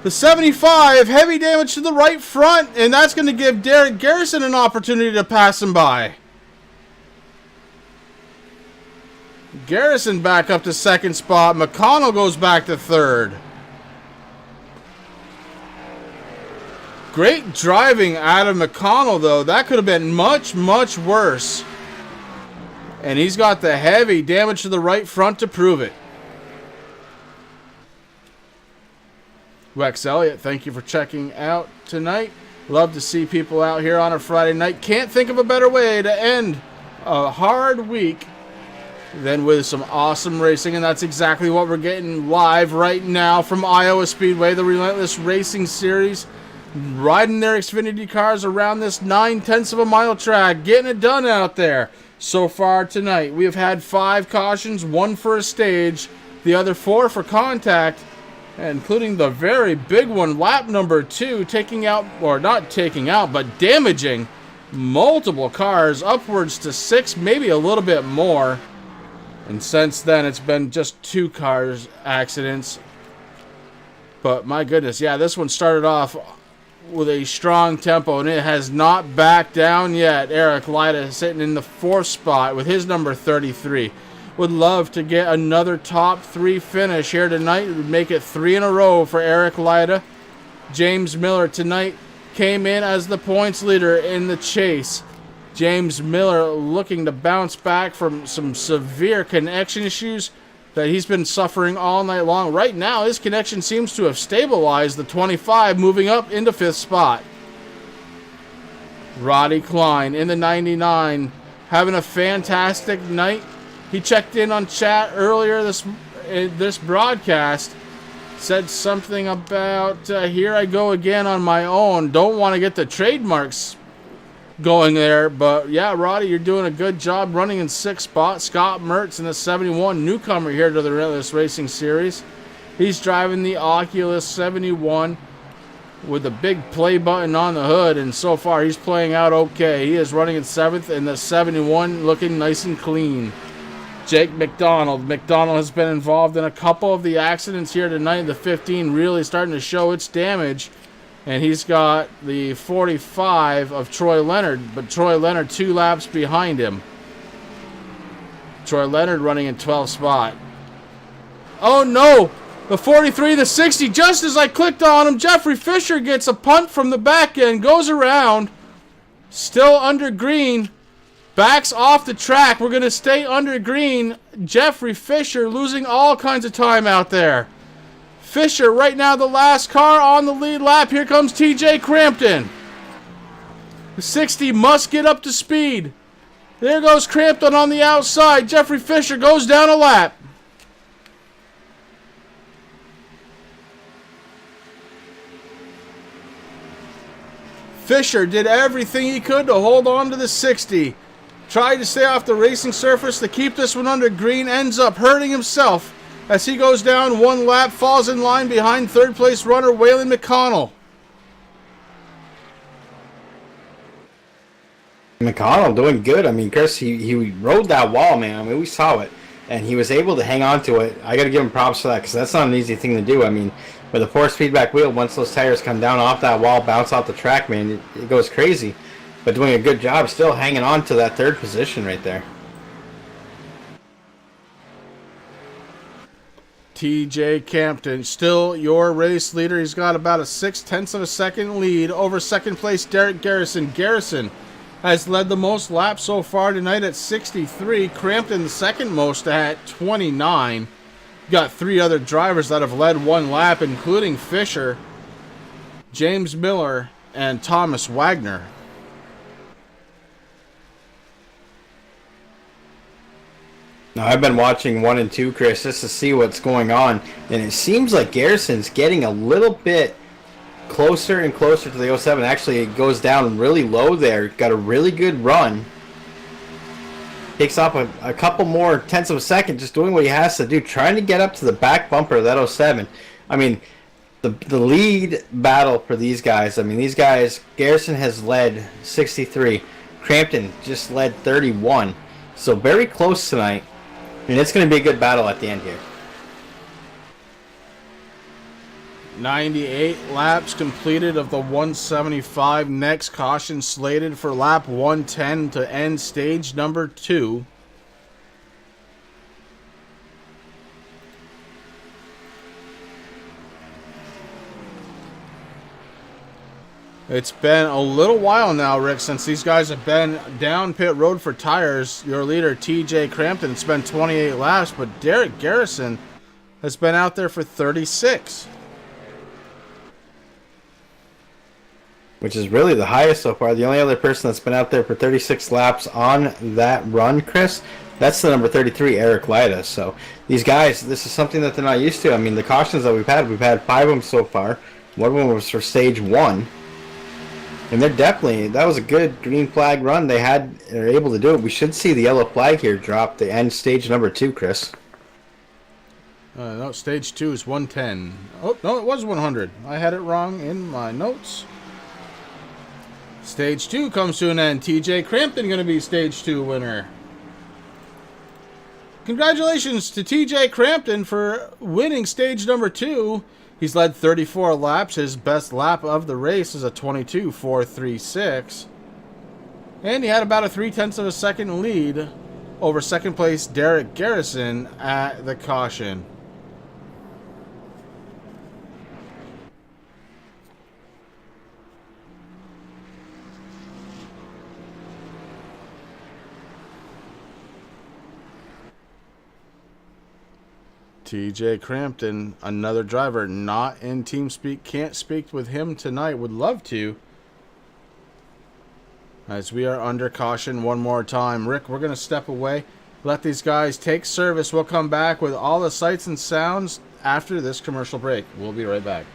The 75, heavy damage to the right front, and that's going to give Derek Garrison an opportunity to pass him by. Garrison back up to second spot. McConnell goes back to third. Great driving out of McConnell, though. That could have been much, much worse. And he's got the heavy damage to the right front to prove it. Wex Elliott, thank you for checking out tonight. Love to see people out here on a Friday night. Can't think of a better way to end a hard week than with some awesome racing. And that's exactly what we're getting live right now from Iowa Speedway, the Relentless Racing Series. Riding their Xfinity cars around this 9/10 of a mile track, getting it done out there. So far tonight, we have had 5 cautions, 1 for a stage, the other 4 for contact, including the very big one, lap number 2, taking out, or not taking out, but damaging multiple cars, upwards to 6, maybe a little bit more. And since then, it's been just 2 cars accidents. But my goodness, yeah, this one started off with a strong tempo, and it has not backed down yet. Eric Lyda sitting in the 4th spot with his number 33. would love to get another top 3 finish here tonight. It would make it 3 in a row for Eric Lyda. James Miller tonight came in as the points leader in the chase. James Miller looking to bounce back from some severe connection issues that he's been suffering all night long. Right now, his connection seems to have stabilized the 25, moving up into 5th spot. Roddy Klein in the 99, having a fantastic night. He checked in on chat earlier this broadcast, said something about, here I go again on my own. Don't want to get the trademarks going there, but yeah, Roddy, you're doing a good job running in 6th spot. Scott Mertz in the 71, newcomer here to the Relentless Racing Series. He's driving the Oculus 71 with the big play button on the hood, and so far he's playing out okay. He is running in 7th in the 71, looking nice and clean. Jake McDonald. McDonald has been involved in a couple of the accidents here tonight. The 15 really starting to show its damage. And he's got the 45 of Troy Leonard, but Troy Leonard 2 laps behind him. Troy Leonard running in 12th spot. Oh no! The 43, the 60, just as I clicked on him, Jeffrey Fisher gets a punt from the back end, goes around, still under green, backs off the track. We're going to stay under green. Jeffrey Fisher losing all kinds of time out there. Fisher right now the last car on the lead lap. Here comes TJ Crampton. The 60 must get up to speed. There goes Crampton on the outside. Jeffrey Fisher goes down a lap. Fisher did everything he could to hold on to the 60. Tried to stay off the racing surface to keep this one under green. Ends up hurting himself as he goes down 1 lap, falls in line behind 3rd place runner Waylon McConnell. McConnell doing good. I mean, Chris, he rode that wall, man. I mean, we saw it, and he was able to hang on to it. I got to give him props for that, because that's not an easy thing to do. I mean, with a force feedback wheel, once those tires come down off that wall, bounce off the track, man, it goes crazy. But doing a good job still hanging on to that 3rd position right there. TJ Crampton, still your race leader. He's got about a 0.6 of a second lead over 2nd place Derek Garrison. Garrison has led the most laps so far tonight at 63. Crampton the 2nd most at 29. Got 3 other drivers that have led 1 lap, including Fisher, James Miller, and Thomas Wagner. Now, I've been watching 1 and 2, Chris, just to see what's going on, and it seems like Garrison's getting a little bit closer and closer to the 07. Actually, it goes down really low there. Got a really good run. Takes off a couple more tenths of a second, just doing what he has to do, trying to get up to the back bumper of that 07. I mean, the lead battle for these guys, Garrison has led 63. Crampton just led 31. So very close tonight. And it's going to be a good battle at the end here. 98 laps completed of the 175. Next caution slated for lap 110 to end stage number 2. It's been a little while now, Rick, since these guys have been down pit road for tires. Your leader, TJ Crampton, it's been 28 laps, but Derek Garrison has been out there for 36. Which is really the highest so far. The only other person that's been out there for 36 laps on that run, Chris, that's the number 33, Eric Lyda. So these guys, this is something that they're not used to. I mean, the cautions that we've had 5 of them so far. One of them was for stage 1. And they're definitely, that was a good green flag run. They're able to do it. We should see the yellow flag here drop to end stage number 2, Chris. No, stage 2 is 110. Oh, no, it was 100. I had it wrong in my notes. Stage 2 comes to an end. TJ Crampton going to be stage 2 winner. Congratulations to TJ Crampton for winning stage number 2. He's led 34 laps. His best lap of the race is a 22.436. And he had about a 0.3 of a second lead over second place Derek Garrison at the caution. TJ Crampton, another driver not in TeamSpeak. Can't speak with him tonight. Would love to. As we are under caution one more time. Rick, we're going to step away. Let these guys take service. We'll come back with all the sights and sounds after this commercial break. We'll be right back.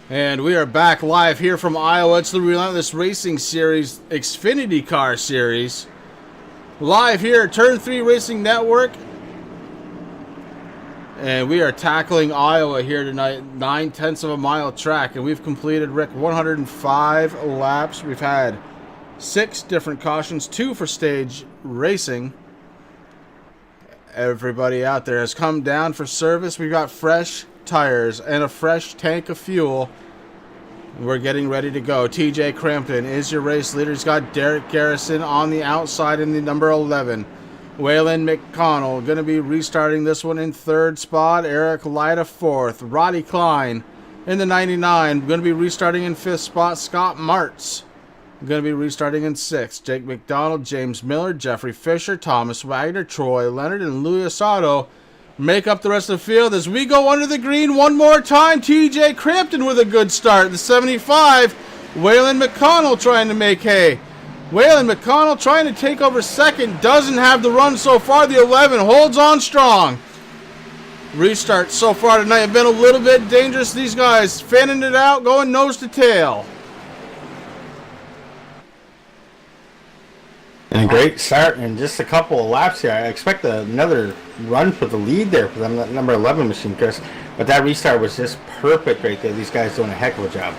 And we are back live here from Iowa. It's the Relentless Racing Series, Xfinity Car Series. Live here at Turn 3 Racing Network. And we are tackling Iowa here tonight, 9/10 of a mile track. And we've completed, Rick, 105 laps. We've had 6 different cautions, 2 for stage racing. Everybody out there has come down for service. We've got fresh tires and a fresh tank of fuel. We're getting ready to go. TJ Crampton is your race leader. He's got Derek Garrison on the outside in the number 11. Waylon McConnell going to be restarting this one in 3rd spot. Eric Lyda 4th. Roddy Klein in the 99. Going to be restarting in 5th spot. Scott Martz going to be restarting in 6th. Jake McDonald, James Miller, Jeffrey Fisher, Thomas Wagner, Troy Leonard, and Louis Asado make up the rest of the field as we go under the green one more time. TJ Crampton with a good start. The 75, Waylon McConnell trying to make hay. Waylon McConnell trying to take over second. Doesn't have the run so far. The 11 holds on strong. Restart so far tonight have been a little bit dangerous. These guys fanning it out, going nose to tail. And a great start in just a couple of laps here. I expect another run for the lead there for that number 11 machine, Chris. But that restart was just perfect right there. These guys doing a heck of a job.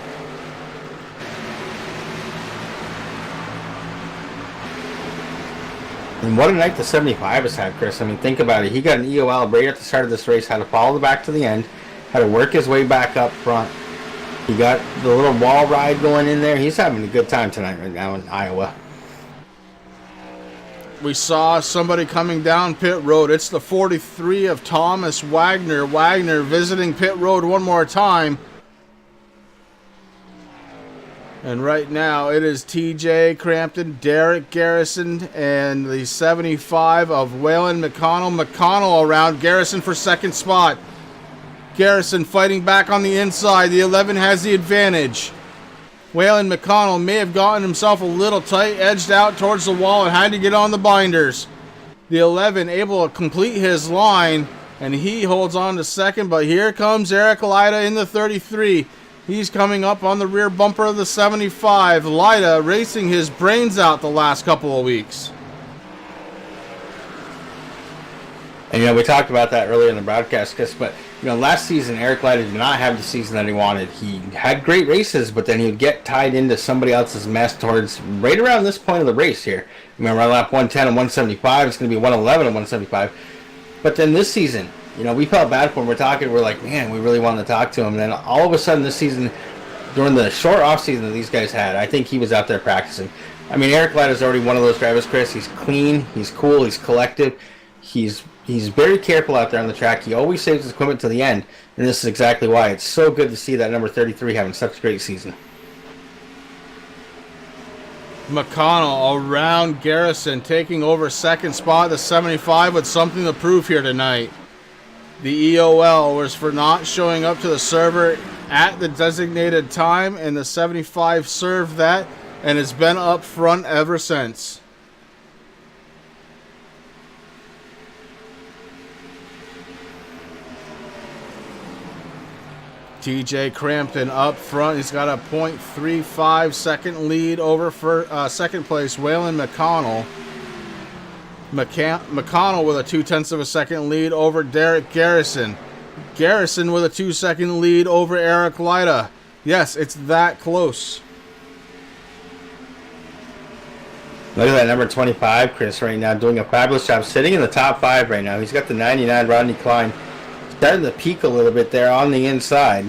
And what a night the 75 has had, Chris. I mean, think about it. He got an EOL right at the start of this race, had to follow back to the end, had to work his way back up front. He got the little wall ride going in there. He's having a good time tonight right now in Iowa. We saw somebody coming down pit road. It's the 43 of Thomas Wagner. Wagner visiting pit road one more time. And right now it is TJ Crampton, Derek Garrison, and the 75 of Waylon McConnell. McConnell around Garrison for second spot. Garrison fighting back on the inside. The 11 has the advantage. Waylon McConnell may have gotten himself a little tight, edged out towards the wall, and had to get on the binders. The 11 able to complete his line, and he holds on to second, but here comes Eric Lida in the 33. He's coming up on the rear bumper of the 75. Lida racing his brains out the last couple of weeks. And, we talked about that earlier in the broadcast, Chris, but, last season, Eric Lida did not have the season that he wanted. He had great races, but then he would get tied into somebody else's mess towards right around this point of the race here. Around lap 110 and 175, it's going to be 111 and 175. But then this season, we felt bad for him. We're like, man, we really wanted to talk to him. And then all of a sudden this season, during the short off season that these guys had, I think he was out there practicing. Eric Lida is already one of those drivers, Chris. He's clean, he's cool, he's collective. He's very careful out there on the track. He always saves his equipment to the end, and this is exactly why. It's so good to see that number 33 having such a great season. McConnell around Garrison, taking over second spot. The 75 with something to prove here tonight. The EOL was for not showing up to the server at the designated time, and the 75 served that, and it's been up front ever since. TJ Crampton up front. He's got a 0.35 second lead over for second place Waylon McConnell. McConnell with a 0.2 of a second lead over Derek Garrison. Garrison with a 2-second lead over Eric Lida. Yes, it's that close. Look at that number 25, Chris, right now, doing a fabulous job, sitting in the top 5 right now. He's got the 99 Rodney Klein. Starting to peak a little bit there on the inside.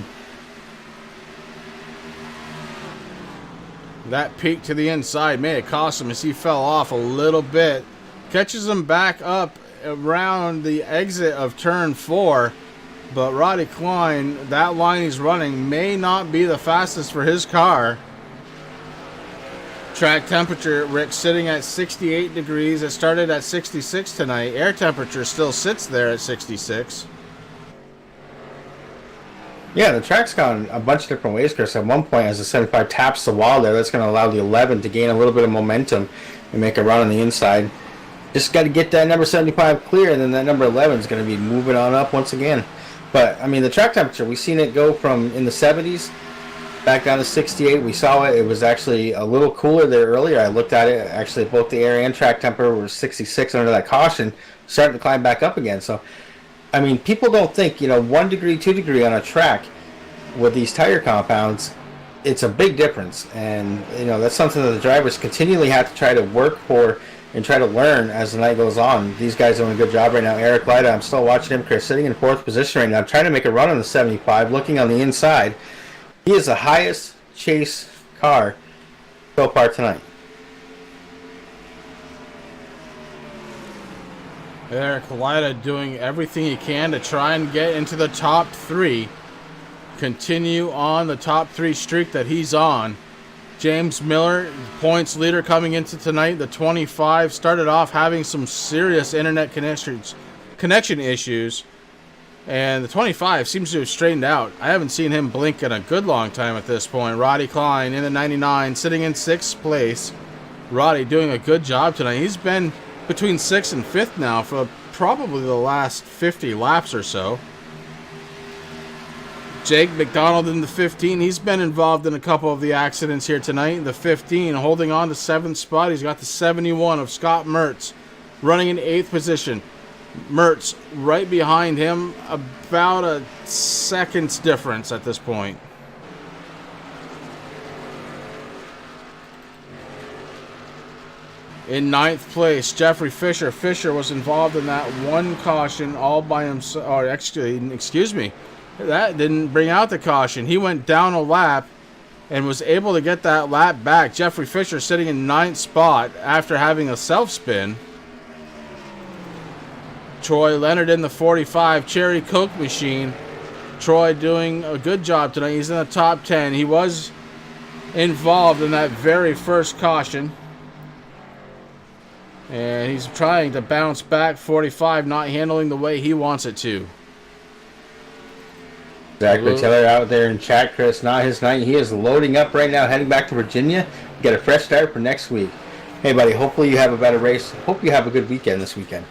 That peak to the inside may have cost him as he fell off a little bit. Catches him back up around the exit of turn 4. But Rodney Klein, that line he's running may not be the fastest for his car. Track temperature, Rick, sitting at 68 degrees. It started at 66 tonight. Air temperature still sits there at 66. Yeah, the track's gone a bunch of different ways, Chris. At one point, as the 75 taps the wall there, that's going to allow the 11 to gain a little bit of momentum and make a run on the inside. Just got to get that number 75 clear, and then that number 11 is going to be moving on up once again. But, the track temperature, we've seen it go from in the 70s back down to 68. We saw it. It was actually a little cooler there earlier. I looked at it. Actually, both the air and track temperature were 66 under that caution, starting to climb back up again. So, people don't think, 1 degree, 2 degree on a track with these tire compounds, it's a big difference. And, that's something that the drivers continually have to try to work for and try to learn as the night goes on. These guys are doing a good job right now. Eric Lida, I'm still watching him, Chris, sitting in 4th position right now, trying to make a run on the 75, looking on the inside. He is the highest chase car so far tonight. Eric Lida doing everything he can to try and get into the top 3. Continue on the top 3 streak that he's on. James Miller, points leader coming into tonight. The 25 started off having some serious internet connection issues. And the 25 seems to have straightened out. I haven't seen him blink in a good long time at this point. Rodney Klein in the 99, sitting in 6th place. Roddy doing a good job tonight. He's been between 6th and 5th now for probably the last 50 laps or so. Jake McDonald in the 15. He's been involved in a couple of the accidents here tonight. The 15 holding on to 7th spot. He's got the 71 of Scott Mertz running in 8th position. Mertz right behind him, about a second's difference at this point. In 9th place, Jeffrey Fisher. Fisher was involved in that one caution all by himself. Or excuse me. That didn't bring out the caution. He went down a lap and was able to get that lap back. Jeffrey Fisher sitting in 9th spot after having a self-spin. Troy Leonard in the 45 Cherry Coke machine. Troy doing a good job tonight. He's in the top 10. He was involved in that very first caution. And he's trying to bounce back. 45 not handling the way he wants it to. Zachary Taylor out there in chat, Chris. Not his night. He is loading up right now, heading back to Virginia. Get a fresh start for next week. Hey, buddy, hopefully you have a better race. Hope you have a good weekend this weekend.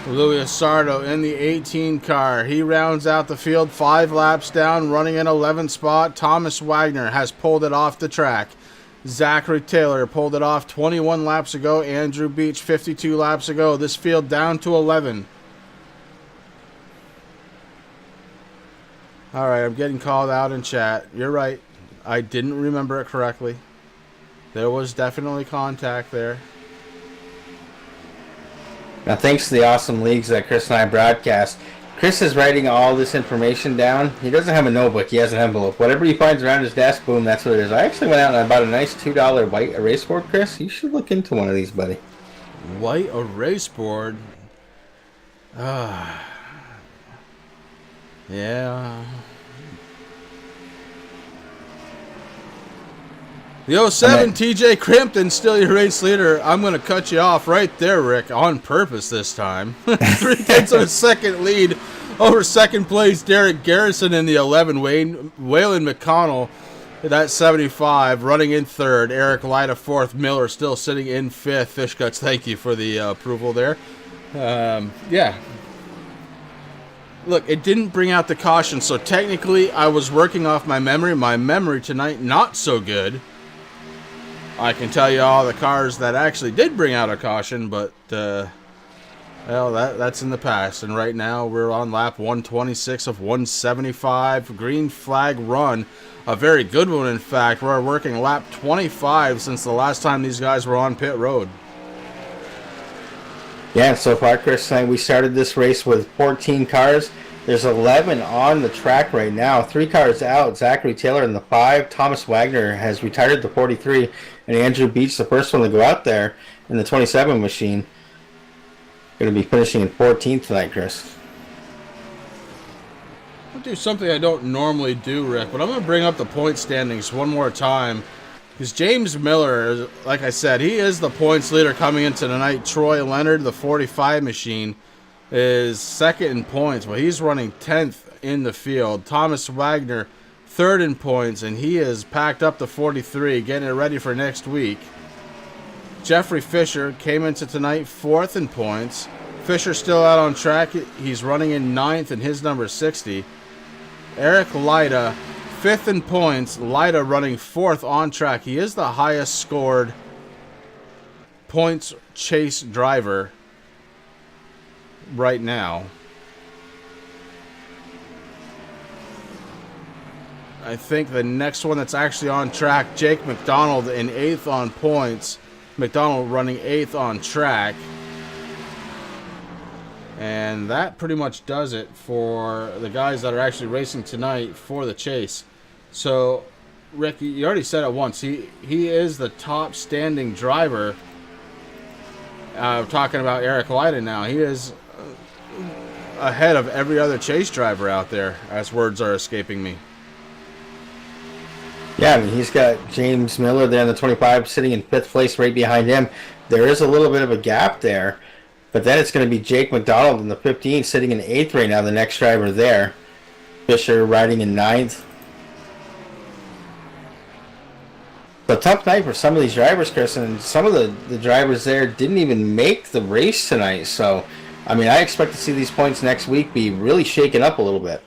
Louis Sardo in the 18 car. He rounds out the field 5 laps down, running in 11th spot. Thomas Wagner has pulled it off the track. Zachary Taylor pulled it off 21 laps ago. Andrew Beach 52 laps ago. This field down to 11. All right, I'm getting called out in chat. You're right. I didn't remember it correctly. There was definitely contact there. Now, thanks to the awesome leagues that Chris and I broadcast, Chris is writing all this information down. He doesn't have a notebook. He has an envelope. Whatever he finds around his desk, boom, that's what it is. I actually went out and I bought a nice $2 white erase board, Chris. You should look into one of these, buddy. White erase board? Yeah. The 07 TJ Crimpton, still your race leader. I'm going to cut you off right there, Rick, on purpose this time. 3/10 of a second lead over second place Derek Garrison in the 11. Waylon McConnell, that 75, running in 3rd. Eric Lyda 4th. Miller still sitting in 5th. Fishguts, thank you for the approval there. Yeah. Look, it didn't bring out the caution, so technically I was working off my memory. My memory tonight, not so good. I can tell you all the cars that actually did bring out a caution, but, well, that's in the past. And right now we're on lap 126 of 175. Green flag run. A very good one, in fact. We're working lap 25 since the last time these guys were on pit road. Yeah, so far, Chris, we started this race with 14 cars. There's 11 on the track right now. 3 cars out. Zachary Taylor in the 5. Thomas Wagner has retired the 43. And Andrew Beach, the first one to go out there in the 27 machine. Going to be finishing in 14th tonight, Chris. I'll do something I don't normally do, Rick, but I'm going to bring up the point standings one more time. Because James Miller, like I said, he is the points leader coming into tonight. Troy Leonard, the 45 machine, is second in points, but he's running 10th in the field. Thomas Wagner, 3rd in points, and he has packed up the 43, getting it ready for next week. Jeffrey Fisher came into tonight 4th in points. Fisher still out on track. He's running in 9th, and his number is 60. Eric Lyda, 5th in points. Lyda running 4th on track. He is the highest scored points chase driver right now. I think the next one that's actually on track, Jake McDonald in 8th on points. McDonald running 8th on track. And that pretty much does it for the guys that are actually racing tonight for the chase. So, Rick, you already said it once. He is the top standing driver. Talking about Eric Lyden now. He is ahead of every other chase driver out there, as words are escaping me. Yeah, I mean, he's got James Miller there in the 25 sitting in 5th place right behind him. There is a little bit of a gap there, but then it's going to be Jake McDonald in the 15 sitting in 8th right now, the next driver there. Fisher riding in 9th. It's a tough night for some of these drivers, Chris, and some of the drivers there didn't even make the race tonight, so I mean, I expect to see these points next week be really shaken up a little bit.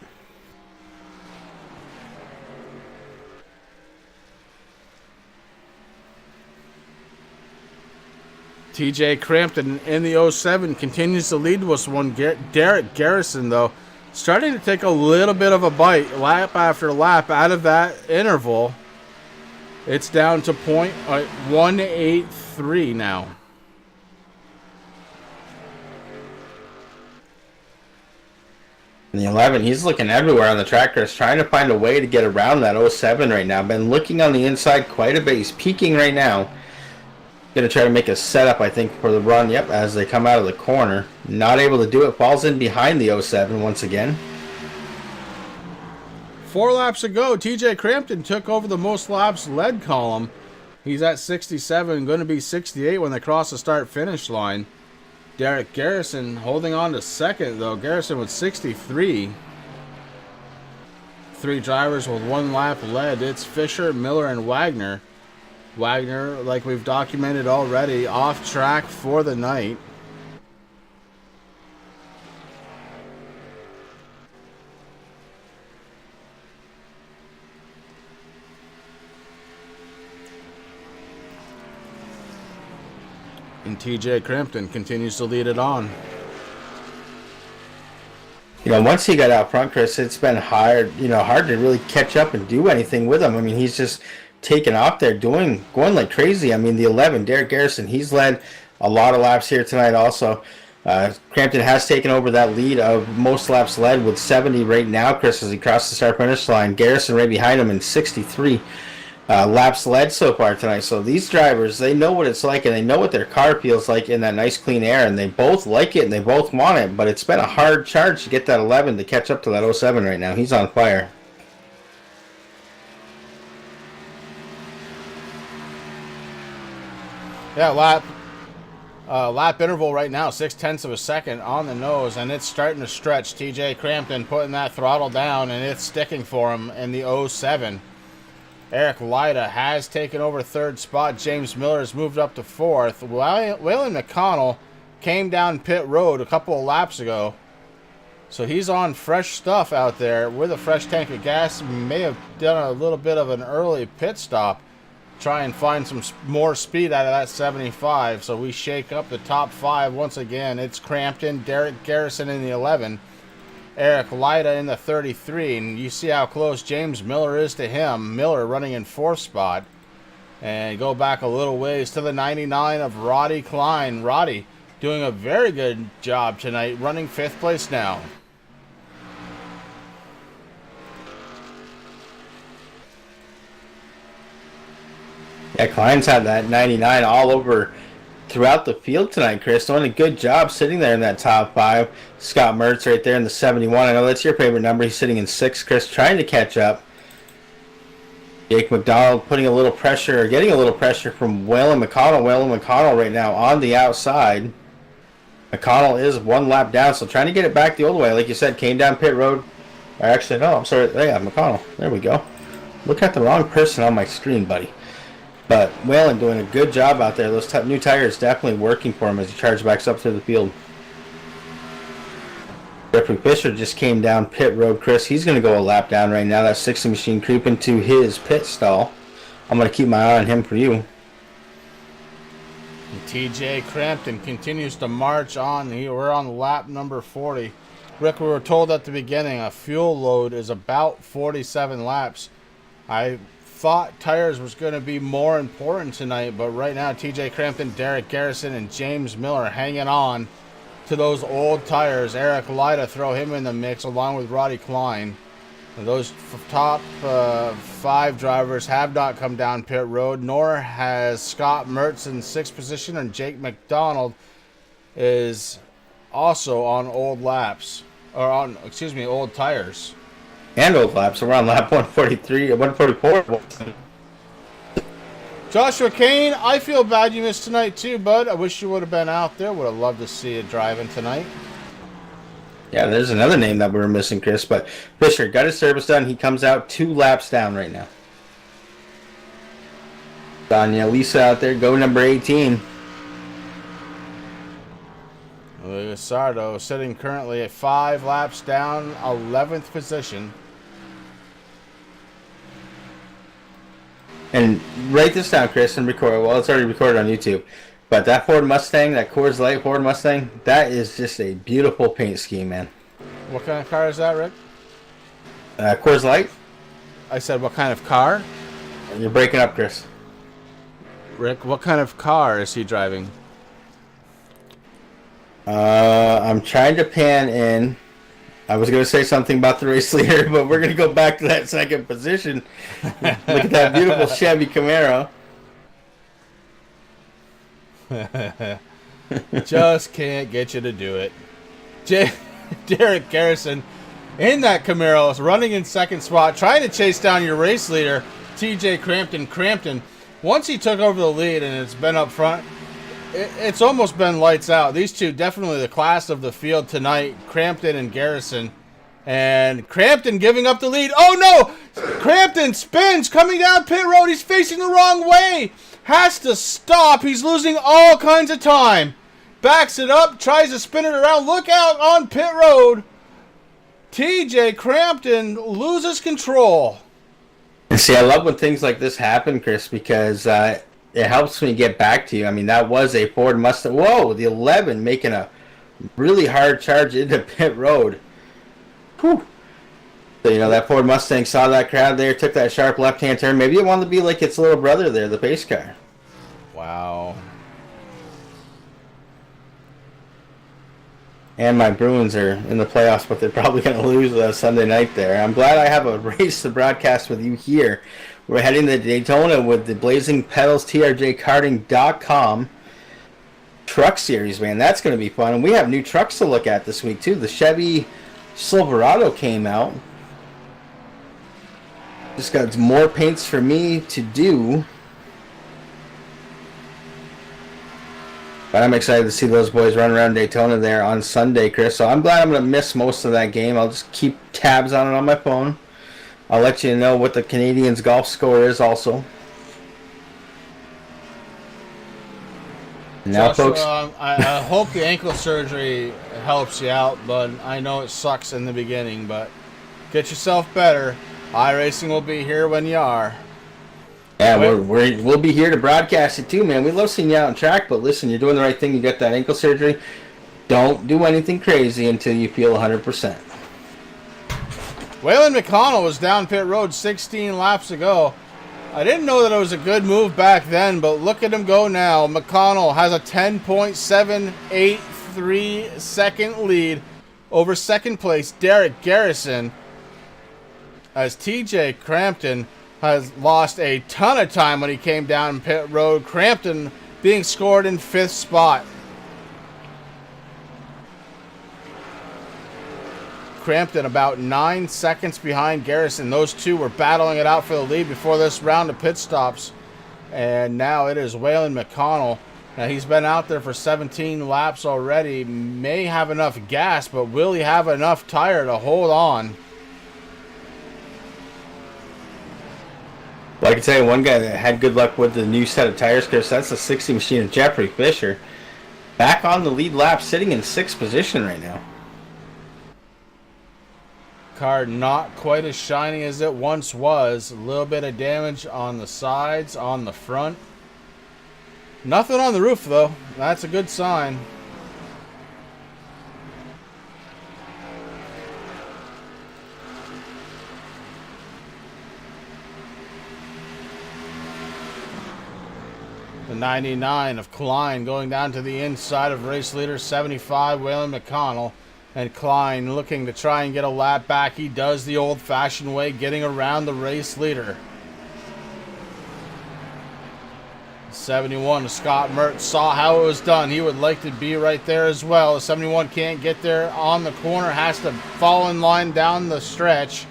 TJ Crampton in the 07 continues to lead with one. Derek Garrison, though, starting to take a little bit of a bite lap after lap out of that interval. It's down to point 183 now. In the 11, he's looking everywhere on the track, Chris, trying to find a way to get around that 07 right now. Been looking on the inside quite a bit. He's peaking right now. Going to try to make a setup, I think, for the run. Yep, as they come out of the corner. Not able to do it. Falls in behind the 07 once again. 4 laps ago, TJ Crampton took over the most laps led column. He's at 67, going to be 68 when they cross the start-finish line. Derek Garrison holding on to second, though. Garrison with 63. 3 drivers with 1 lap led. It's Fisher, Miller, and Wagner. Wagner, like we've documented already, off track for the night. And TJ Crampton continues to lead it on. You know, once he got out front, Chris, it's been hard to really catch up and do anything with him. I mean, he's just taken off there, going like crazy. I mean, the 11, Derek Garrison, he's led a lot of laps here tonight also. Crampton has taken over that lead of most laps led with 70 right now, Chris, as he crosses the start-finish line. Garrison right behind him in 63 laps led so far tonight. So these drivers, they know what it's like, and they know what their car feels like in that nice clean air, and they both like it, and they both want it, but it's been a hard charge to get that 11 to catch up to that 07 right now. He's on fire. Yeah, lap interval right now, 0.6 of a second on the nose, and it's starting to stretch. TJ Crampton putting that throttle down, and it's sticking for him in the 07. Eric Lyda has taken over 3rd spot. James Miller has moved up to 4th. Waylon McConnell came down pit road a couple of laps ago, so he's on fresh stuff out there with a fresh tank of gas. May have done a little bit of an early pit stop. Try and find some more speed out of that 75. So we shake up the top 5 once again. It's Crampton, Derek Garrison in the 11, Eric Lyda in the 33, and you see how close James Miller is to him. Miller running in 4th spot. And go back a little ways to the 99 of Roddy Klein. Roddy doing a very good job tonight, running 5th place now. Yeah, Klein's had that 99 all over throughout the field tonight, Chris. Doing a good job sitting there in that top 5. Scott Mertz right there in the 71. I know that's your favorite number. He's sitting in 6th, Chris, trying to catch up. Jake McDonald putting a little pressure, or getting a little pressure from Waylon McConnell. Waylon McConnell right now on the outside. McConnell is 1 lap down, so trying to get it back the old way. Like you said, came down pit road. Or actually, no, I'm sorry. Yeah, McConnell. There we go. Look at the wrong person on my screen, buddy. But Waylon doing a good job out there. Those new tires definitely working for him as he charges back up through the field. Jeffrey Fisher just came down pit road, Chris. He's going to go a lap down right now. That 60 machine creeping to his pit stall. I'm going to keep my eye on him for you. And TJ Crampton continues to march on. We're on lap number 40. Rick, we were told at the beginning a fuel load is about 47 laps. I thought tires was going to be more important tonight, but right now TJ Crampton, Derek Garrison, and James Miller hanging on to those old tires. Eric Lyda, throw him in the mix along with Roddy Klein. And those top 5 drivers have not come down pit road, nor has Scott Mertz in 6th position, and Jake McDonald is also on old laps, or on, excuse me, old tires. And old laps. We're on lap 143, 144. Joshua Kane, I feel bad you missed tonight too, bud. I wish you would have been out there. Would have loved to see you driving tonight. Yeah, there's another name that we were missing, Chris. But Fisher got his service done. He comes out 2 laps down right now. Danya Lisa out there, go number 18. Sardo sitting currently at 5 laps down, 11th position. And write this down, Chris, and record. Well, it's already recorded on YouTube. But that Ford Mustang, that Coors Light Ford Mustang, that is just a beautiful paint scheme, man. What kind of car is that, Rick? Coors Light? I said, what kind of car? You're breaking up, Chris. Rick, what kind of car is he driving? I'm trying to pan in. I was going to say something about the race leader, but we're going to go back to that second position. Look at that beautiful Chevy Camaro. Just can't get you to do it. Derek Garrison in that Camaro, running in second spot, trying to chase down your race leader, TJ Crampton. Crampton, once he took over the lead and it's been up front, it's almost been lights out. These two definitely the class of the field tonight, Crampton and Garrison. And Crampton giving up the lead. Oh no! Crampton spins coming down pit road. He's facing the wrong way. Has to stop. He's losing all kinds of time. Backs it up, tries to spin it around. Look out on pit road. TJ Crampton loses control. And see, I love when things like this happen, Chris, because it helps me get back to you. I mean, that was a Ford Mustang. Whoa, the 11 making a really hard charge into pit road. Whew. So, that Ford Mustang saw that crowd there, took that sharp left-hand turn. Maybe it wanted to be like its little brother there, the pace car. Wow. And my Bruins are in the playoffs, but they're probably going to lose Sunday night there. I'm glad I have a race to broadcast with you here. We're heading to Daytona with the Blazing Pedals TRJkarting.com truck series, man. That's going to be fun. And we have new trucks to look at this week, too. The Chevy Silverado came out. Just got more paints for me to do. But I'm excited to see those boys run around Daytona there on Sunday, Chris. So I'm glad I'm going to miss most of that game. I'll just keep tabs on it on my phone. I'll let you know what the Canadians' golf score is also. Now, Joshua, folks. I hope the ankle surgery helps you out, but I know it sucks in the beginning. But get yourself better. iRacing will be here when you are. Yeah, we'll be here to broadcast it too, man. We love seeing you out on track, but listen, you're doing the right thing. You got that ankle surgery. Don't do anything crazy until you feel 100%. Waylon McConnell was down pit road 16 laps ago. I didn't know that it was a good move back then, but look at him go now. McConnell has a 10.783 second lead over second place Derek Garrison, as TJ Crampton has lost a ton of time when he came down pit road. Crampton being scored in 5th spot. Crampton about 9 seconds behind Garrison. Those two were battling it out for the lead before this round of pit stops. And now it is Waylon McConnell. Now he's been out there for 17 laps already. May have enough gas, but will he have enough tire to hold on? Well, I can tell you one guy that had good luck with the new set of tires, Chris. That's the 60 machine of Jeffrey Fisher. Back on the lead lap, sitting in 6th position right now. Car not quite as shiny as it once was. A little bit of damage on the sides, on the front. Nothing on the roof, though. That's a good sign. The 99 of Klein going down to the inside of race leader 75, Waylon McConnell. And Klein looking to try and get a lap back. He does the old-fashioned way, getting around the race leader. 71, Scott Mertz saw how it was done. He would like to be right there as well. The 71 can't get there on the corner, has to fall in line down the stretch.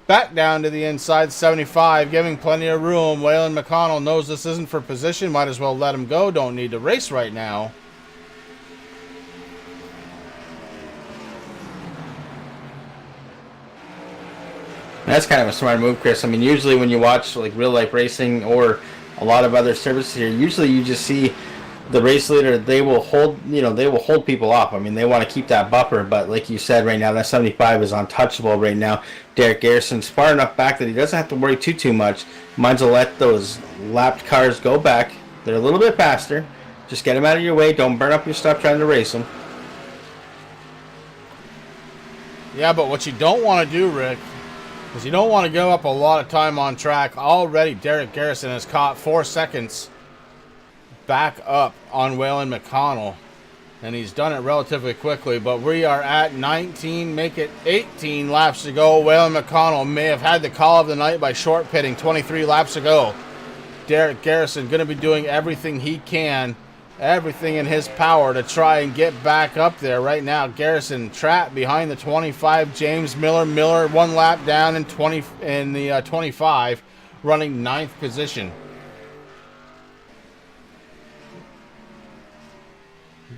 Back down to the inside, 75, giving plenty of room. Waylon McConnell knows this isn't for position. Might as well let him go. Don't need to race right now. That's kind of a smart move, Chris. I mean, usually when you watch like real life racing or a lot of other services here, usually you just see the race leader, they will hold, they will hold people off. I mean, they want to keep that buffer, but like you said, right now that 75 is untouchable. Right now, Derek Garrison's far enough back that he doesn't have to worry too much. Might as well let those lapped cars go back. They're a little bit faster. Just get them out of your way. Don't burn up your stuff trying to race them. Yeah, but what you don't want to do, Rick, is you don't want to go up a lot of time on track. Already, Derek Garrison has caught 4 seconds back up on Waylon McConnell, and he's done it relatively quickly, but we are at 19, make it 18 laps to go. Waylon McConnell may have had the call of the night by short pitting 23 laps ago. Derek Garrison going to be doing everything he can, everything in his power to try and get back up there. Right now, Garrison trapped behind the 25, James Miller. Miller 1 lap down in the 25, running 9th position.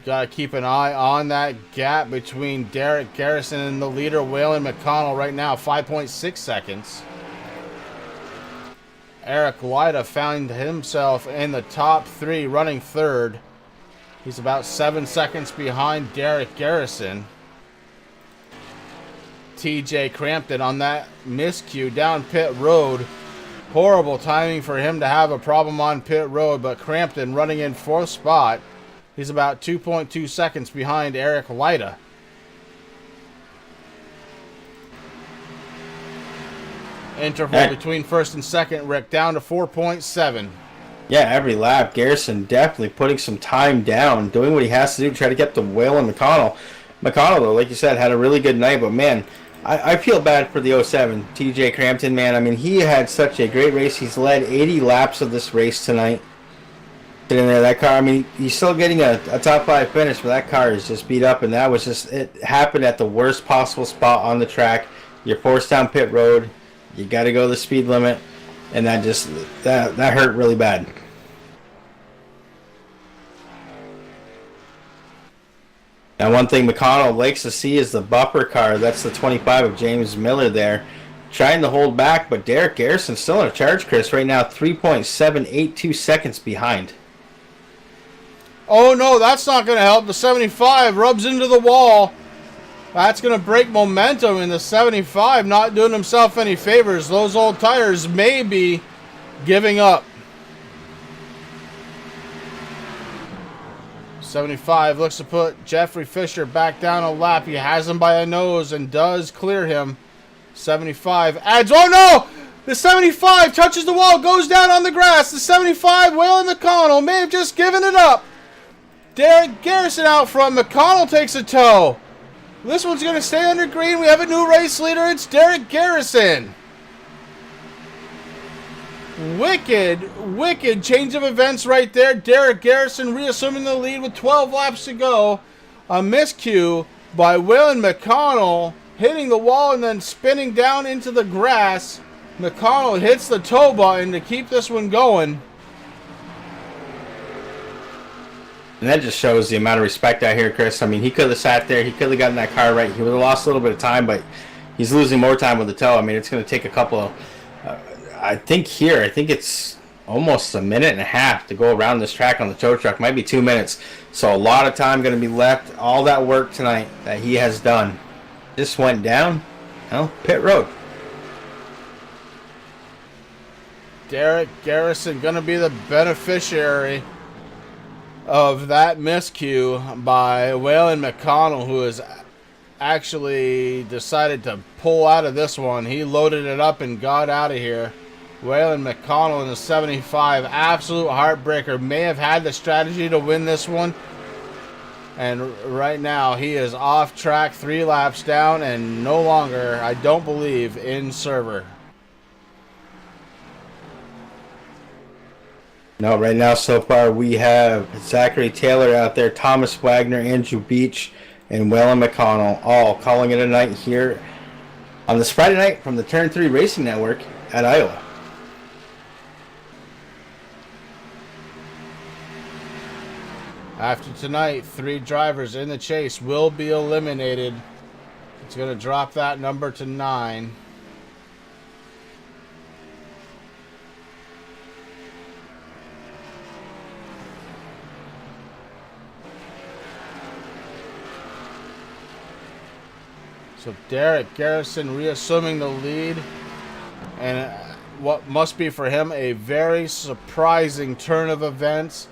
Got to keep an eye on that gap between Derek Garrison and the leader, Waylon McConnell, right now, 5.6 seconds. Eric Lyda found himself in the top 3, running 3rd. He's about 7 seconds behind Derek Garrison. TJ Crampton on that miscue down pit road. Horrible timing for him to have a problem on pit road, but Crampton running in 4th spot. He's about 2.2 seconds behind Eric Lyda. Interval between 1st and 2nd, Rick, down to 4.7. Yeah, every lap, Garrison definitely putting some time down, doing what he has to do to try to get the Waylon McConnell. McConnell, though, like you said, had a really good night, but man, I feel bad for the 07, TJ Crampton, man. I mean, he had such a great race. He's led 80 laps of this race tonight. Sitting there, that car, I mean, he's still getting a top 5 finish, but that car is just beat up, and that was just, it happened at the worst possible spot on the track. You're forced down pit road, you got to go the speed limit, and that just, that hurt really bad. Now, one thing McConnell likes to see is the buffer car. That's the 25 of James Miller there, trying to hold back, but Derek Garrison still in a charge, Chris, right now, 3.782 seconds behind. Oh no, that's not going to help. The 75 rubs into the wall. That's going to break momentum, and the 75 not doing himself any favors. Those old tires may be giving up. 75 looks to put Jeffrey Fisher back down a lap. He has him by a nose and does clear him. 75 adds. Oh no! The 75 touches the wall, goes down on the grass. The 75, Waylon McConnell may have just given it up. Derek Garrison out front. McConnell takes a tow. This one's going to stay under green. We have a new race leader. It's Derek Garrison. Wicked change of events right there. Derek Garrison reassuming the lead with 12 laps to go. A miscue by Waylon McConnell, hitting the wall and then spinning down into the grass. McConnell hits the tow button to keep this one going. And that just shows the amount of respect out here, Chris. I mean, he could have sat there. He could have gotten that car right. He would have lost a little bit of time, but he's losing more time with the tow. I mean, it's going to take a couple of... I think it's almost a minute and a half to go around this track on the tow truck. Might be 2 minutes. So a lot of time going to be left. All that work tonight that he has done just went down, pit road. Derek Garrison going to be the beneficiary of that miscue by Waylon McConnell, who has actually decided to pull out of this one. He loaded it up and got out of here. Waylon McConnell in the 75, absolute heartbreaker. May have had the strategy to win this one. And right now he is off track, 3 laps down, and no longer, I don't believe, in server. No, right now so far we have Zachary Taylor out there, Thomas Wagner, Andrew Beach, and Waylon McConnell all calling it a night here on this Friday night from the Turn 3 Racing Network at Iowa. After tonight, 3 drivers in the chase will be eliminated. It's going to drop that number to 9. So Derek Garrison reassuming the lead. And what must be for him a very surprising turn of events.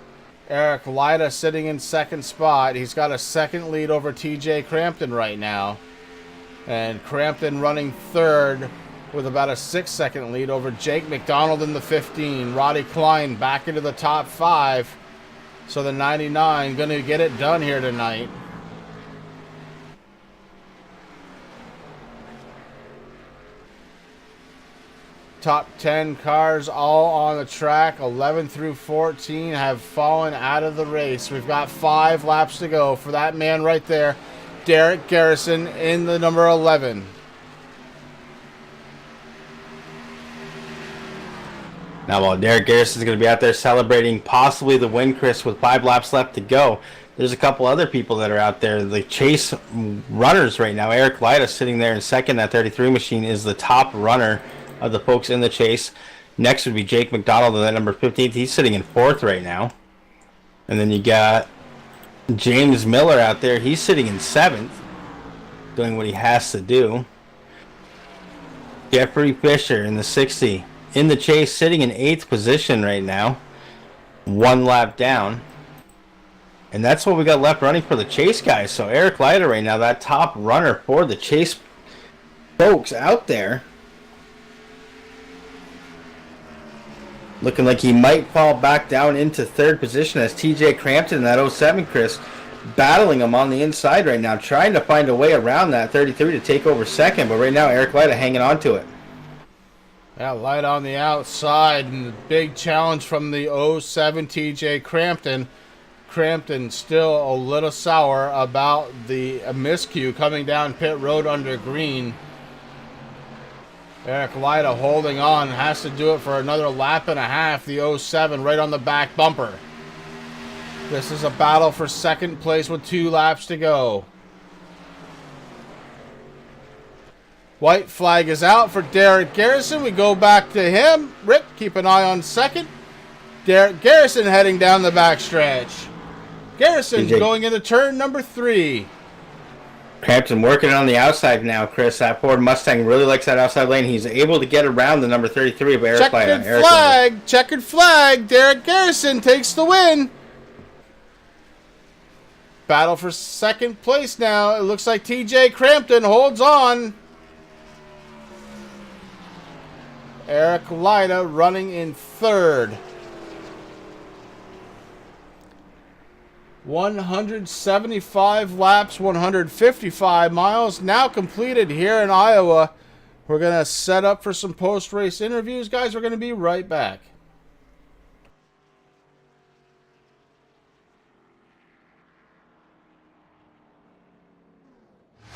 Eric Lyda sitting in second spot. He's got a second lead over TJ Crampton right now. And Crampton running third with about a 6-second lead over Jake McDonald in the 15. Roddy Klein back into the top 5. So the 99 going to get it done here tonight. Top 10 cars all on the track. 11 through 14 have fallen out of the race. We've got 5 laps to go for that man right there, Derek Garrison in the number 11. Now, while Derek Garrison is going to be out there celebrating possibly the win, Chris, with 5 laps left to go, there's a couple other people that are out there. The chase runners right now. Eric Lyda sitting there in second. That 33 machine is the top runner of the folks in the chase. Next would be Jake McDonald in that number 15. He's sitting in 4th right now. And then you got James Miller out there. He's sitting in 7th, doing what he has to do. Jeffrey Fisher in the 60 in the chase, sitting in 8th position right now, 1 lap down. And that's what we got left running for the chase guys. So Eric Lyda right now, that top runner for the chase folks out there, looking like he might fall back down into 3rd position as TJ Crampton in that 07, Chris, battling him on the inside right now, trying to find a way around that 33 to take over 2nd. But right now, Eric Lyda hanging on to it. Yeah, Light on the outside, and the big challenge from the 07 TJ Crampton. Crampton still a little sour about the miscue coming down pit road under green. Eric Lyda holding on, has to do it for another lap and a half. The 07 right on the back bumper. This is a battle for 2nd place with 2 laps to go. White flag is out for Derek Garrison. We go back to him. Rick, keep an eye on 2nd. Derek Garrison heading down the backstretch. Garrison going into turn number 3. Crampton working on the outside now, Chris. That Ford Mustang really likes that outside lane. He's able to get around the number 33 of Eric Lyda. Checkered flag. Derek Garrison takes the win. Battle for 2nd place now. It looks like TJ Crampton holds on. Eric Lyda running in 3rd. 175 laps, 155 miles now completed here in Iowa. We're going to set up for some post-race interviews. Guys, we're going to be right back.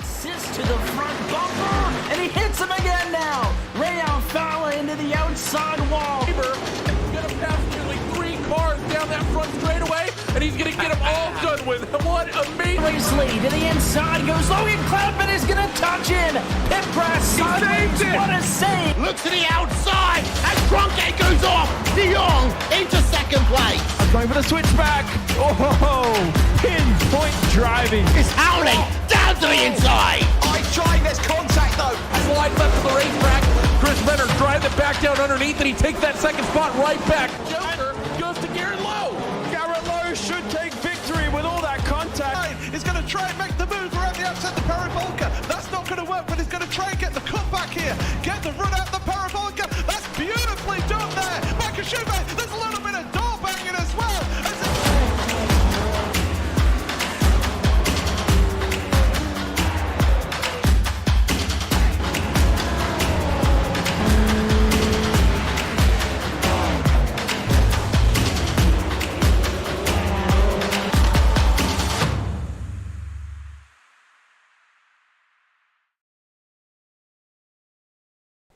Assist to the front bumper, and he hits him again now. Rayon Fowler into the outside wall. Gonna pass nearly 3 cars down that front straightaway, and he's gonna get them all done with. What amazing! Race lead to the inside goes Logan Clapton is gonna touch in. Pit press, sideways, what a save! Look to the outside as Cronkite goes off. De Jong into 2nd place. Going for the switchback. Oh, pinpoint driving. It's howling down to the inside. Trying this contact though. Slide left to the racetrack. Chris Benner drives it back down underneath, and he takes that 2nd spot right back. Joker goes to Garrett Lowe. Garrett Lowe should take victory with all that contact. He's going to try and make the move around the outside the parabolica. That's not going to work, but he's going to try and get the cutback here. Get the run out the parabolica. That's beautifully done there. Makashuba, there's a little bit of door banging as well.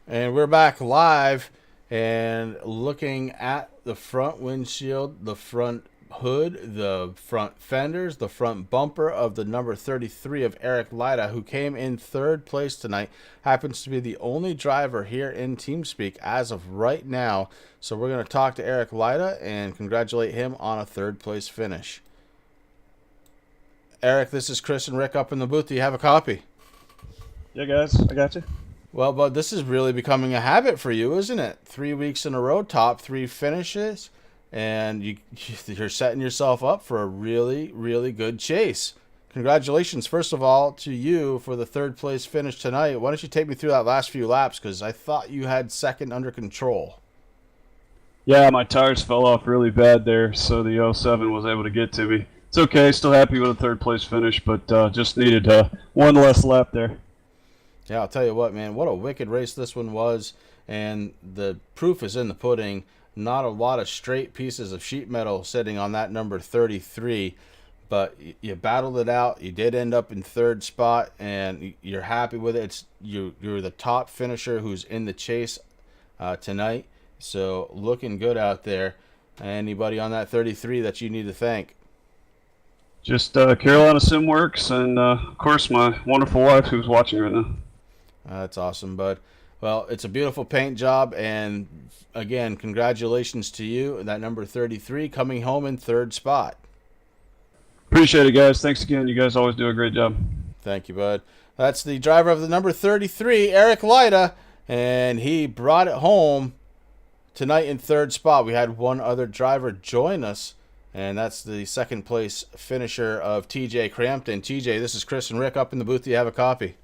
And we're back live and looking at the front windshield, the front hood, the front fenders, the front bumper of the number 33 of Eric Lyda, who came in 3rd place tonight. Happens to be the only driver here in TeamSpeak as of right now. So we're going to talk to Eric Lyda and congratulate him on a 3rd place finish. Eric, this is Chris and Rick up in the booth. Do you have a copy? Yeah, guys, I got you. Well, but this is really becoming a habit for you, isn't it? 3 weeks in a row, top 3 finishes, and you're setting yourself up for a really, really good chase. Congratulations, first of all, to you for the 3rd place finish tonight. Why don't you take me through that last few laps, because I thought you had second under control. Yeah, my tires fell off really bad there, so the 07 was able to get to me. It's okay, still happy with a 3rd place finish, but just needed one less lap there. Yeah, I'll tell you what, man, what a wicked race this one was, and the proof is in the pudding. Not a lot of straight pieces of sheet metal sitting on that number 33, but you battled it out. You did end up in 3rd spot, and you're happy with it. You're the top finisher who's in the chase tonight, so looking good out there. Anybody on that 33 that you need to thank? Just Carolina Simworks and, of course, my wonderful wife who's watching right now. That's awesome, bud. Well, it's a beautiful paint job, and again, congratulations to you. That number 33 coming home in 3rd spot. Appreciate it, guys. Thanks again. You guys always do a great job. Thank you, bud. That's the driver of the number 33, Eric Lyda, and he brought it home tonight in 3rd spot. We had one other driver join us, and that's the 2nd place finisher of TJ Crampton. TJ, this is Chris and Rick up in the booth. Do you have a copy?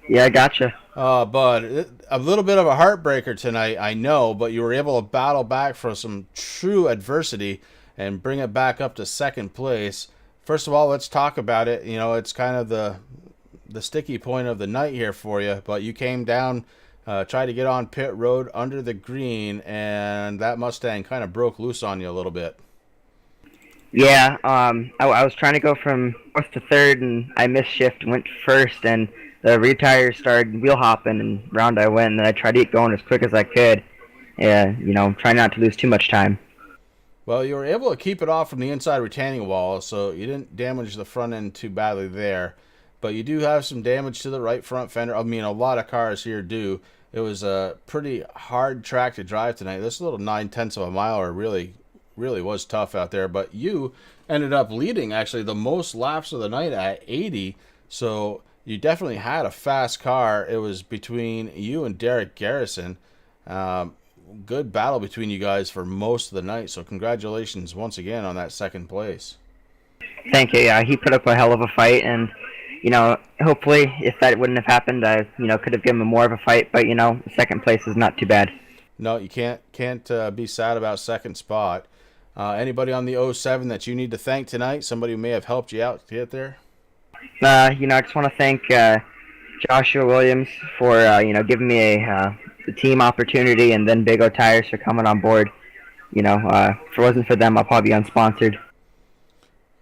Yeah, I gotcha. Bud, a little bit of a heartbreaker tonight, I know, but you were able to battle back for some true adversity and bring it back up to 2nd place. First of all, let's talk about it. You know, it's kind of the sticky point of the night here for you, but you came down, tried to get on pit road under the green, and that Mustang kind of broke loose on you a little bit. Yeah, I was trying to go from 4th to 3rd, and I missed shift, went 1st, and the rear tires started wheel hopping, and round I went, and then I tried to get going as quick as I could. Yeah, try not to lose too much time. Well, you were able to keep it off from the inside retaining wall, so you didn't damage the front end too badly there. But you do have some damage to the right front fender. I mean, a lot of cars here do. It was a pretty hard track to drive tonight. This little 9/10 of a miler really was tough out there. But you ended up leading, actually, the most laps of the night at 80. So you definitely had a fast car. It was between you and Derek Garrison. Good battle between you guys for most of the night. So congratulations once again on that 2nd place. Thank you. Yeah, he put up a hell of a fight, and hopefully, if that wouldn't have happened, I could have given him more of a fight. But 2nd place is not too bad. No, you can't be sad about 2nd spot. Anybody on the 07 that you need to thank tonight? Somebody who may have helped you out to get there? I just want to thank Joshua Williams for giving me a team opportunity, and then Big O Tires for coming on board. If it wasn't for them, I'll probably be unsponsored.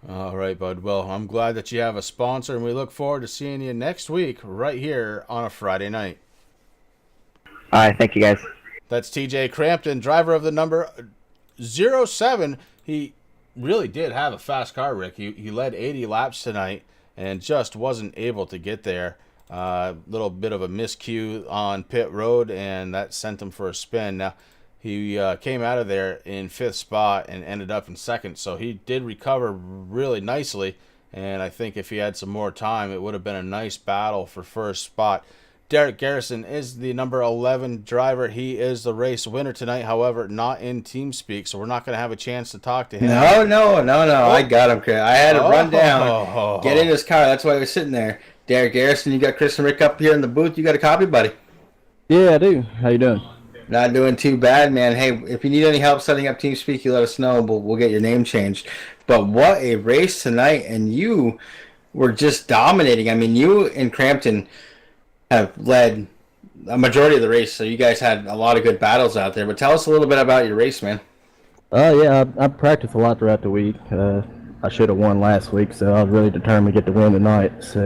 All right, bud. Well, I'm glad that you have a sponsor, and we look forward to seeing you next week right here on a Friday night. All right, thank you, guys. That's TJ Crampton, driver of the number 07. He really did have a fast car, Rick. He led 80 laps tonight and just wasn't able to get there. Little bit of a miscue on pit road, and that sent him for a spin. Now, he came out of there in 5th spot and ended up in 2nd, so he did recover really nicely, and I think if he had some more time, it would have been a nice battle for 1st spot. Derek Garrison is the number 11 driver. He is the race winner tonight, however, not in team speak, so we're not going to have a chance to talk to him. No. I got him, Chris. I had to run down, get in his car. That's why he was sitting there. Derek Garrison, you got Chris and Rick up here in the booth. You got a copy, buddy? Yeah, I do. How you doing? Not doing too bad, man. Hey, if you need any help setting up TeamSpeak, you let us know. We'll get your name changed. But what a race tonight, and you were just dominating. I mean, you and Crampton have led a majority of the race, so you guys had a lot of good battles out there. But tell us a little bit about your race, man. Yeah, I practiced a lot throughout the week. I should have won last week, so I was really determined to get the win tonight. So,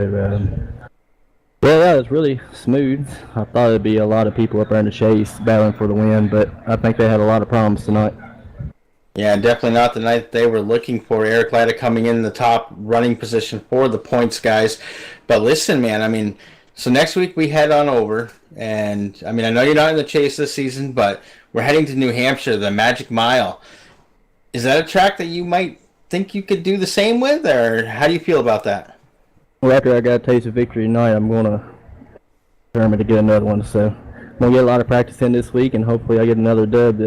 yeah, it was really smooth. I thought there'd be a lot of people up there in the chase battling for the win, but I think they had a lot of problems tonight. Yeah, definitely not the night they were looking for. Eric Lyda coming in the top running position for the points guys. But listen, man, I mean, so next week we head on over, and I mean, I know you're not in the chase this season, but we're heading to New Hampshire, the Magic Mile. Is that a track that you might think you could do the same with, or how do you feel about that? Well, after I got a taste of victory tonight, I'm going to determined to get another one. So I'm going to get a lot of practice in this week, and hopefully I get another dub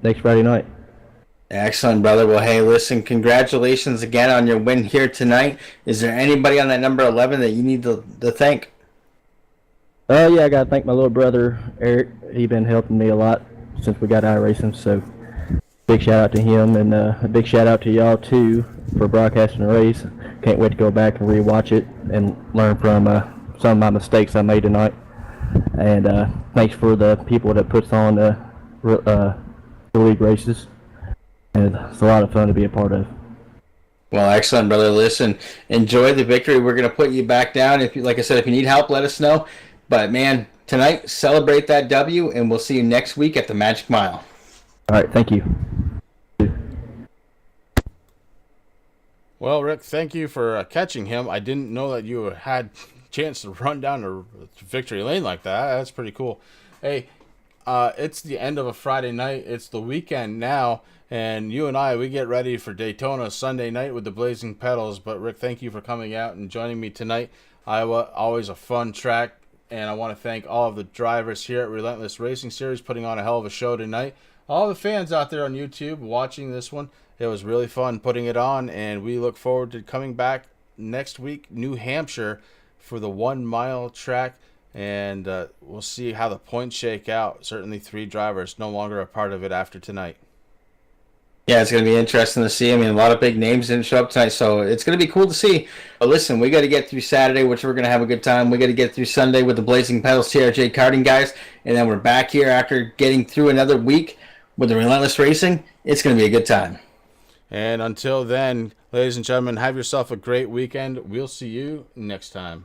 next Friday night. Excellent, brother. Well, hey, listen, congratulations again on your win here tonight. Is there anybody on that number 11 that you need to thank? Yeah, I got to thank my little brother, Eric. He's been helping me a lot since we got out racing, so big shout out to him, and a big shout out to y'all, too, for broadcasting the race. Can't wait to go back and rewatch it and learn from some of my mistakes I made tonight. And thanks for the people that puts on the league races. And it's a lot of fun to be a part of. Well, excellent, brother. Listen, enjoy the victory. We're going to put you back down. If you, like I said, if you need help, let us know. But, man, tonight, celebrate that W, and we'll see you next week at the Magic Mile. All right, thank you. Well, Rick, thank you for catching him. I didn't know that you had a chance to run down to victory lane like that. That's pretty cool. Hey, it's the end of a Friday night. It's the weekend now. And you and I, we get ready for Daytona Sunday night with the Blazing Pedals. But, Rick, thank you for coming out and joining me tonight. Iowa, always a fun track. And I want to thank all of the drivers here at Relentless Racing Series putting on a hell of a show tonight. All the fans out there on YouTube watching this one. It was really fun putting it on. And we look forward to coming back next week, New Hampshire, for the 1 mile track. And we'll see how the points shake out. Certainly 3 drivers no longer a part of it after tonight. Yeah, it's going to be interesting to see. I mean, a lot of big names didn't show up tonight, so it's going to be cool to see. But listen, we got to get through Saturday, which we're going to have a good time. We got to get through Sunday with the Blazing Pedals TRJ karting guys, and then we're back here after getting through another week with the Relentless Racing. It's going to be a good time. And until then, ladies and gentlemen, have yourself a great weekend. We'll see you next time.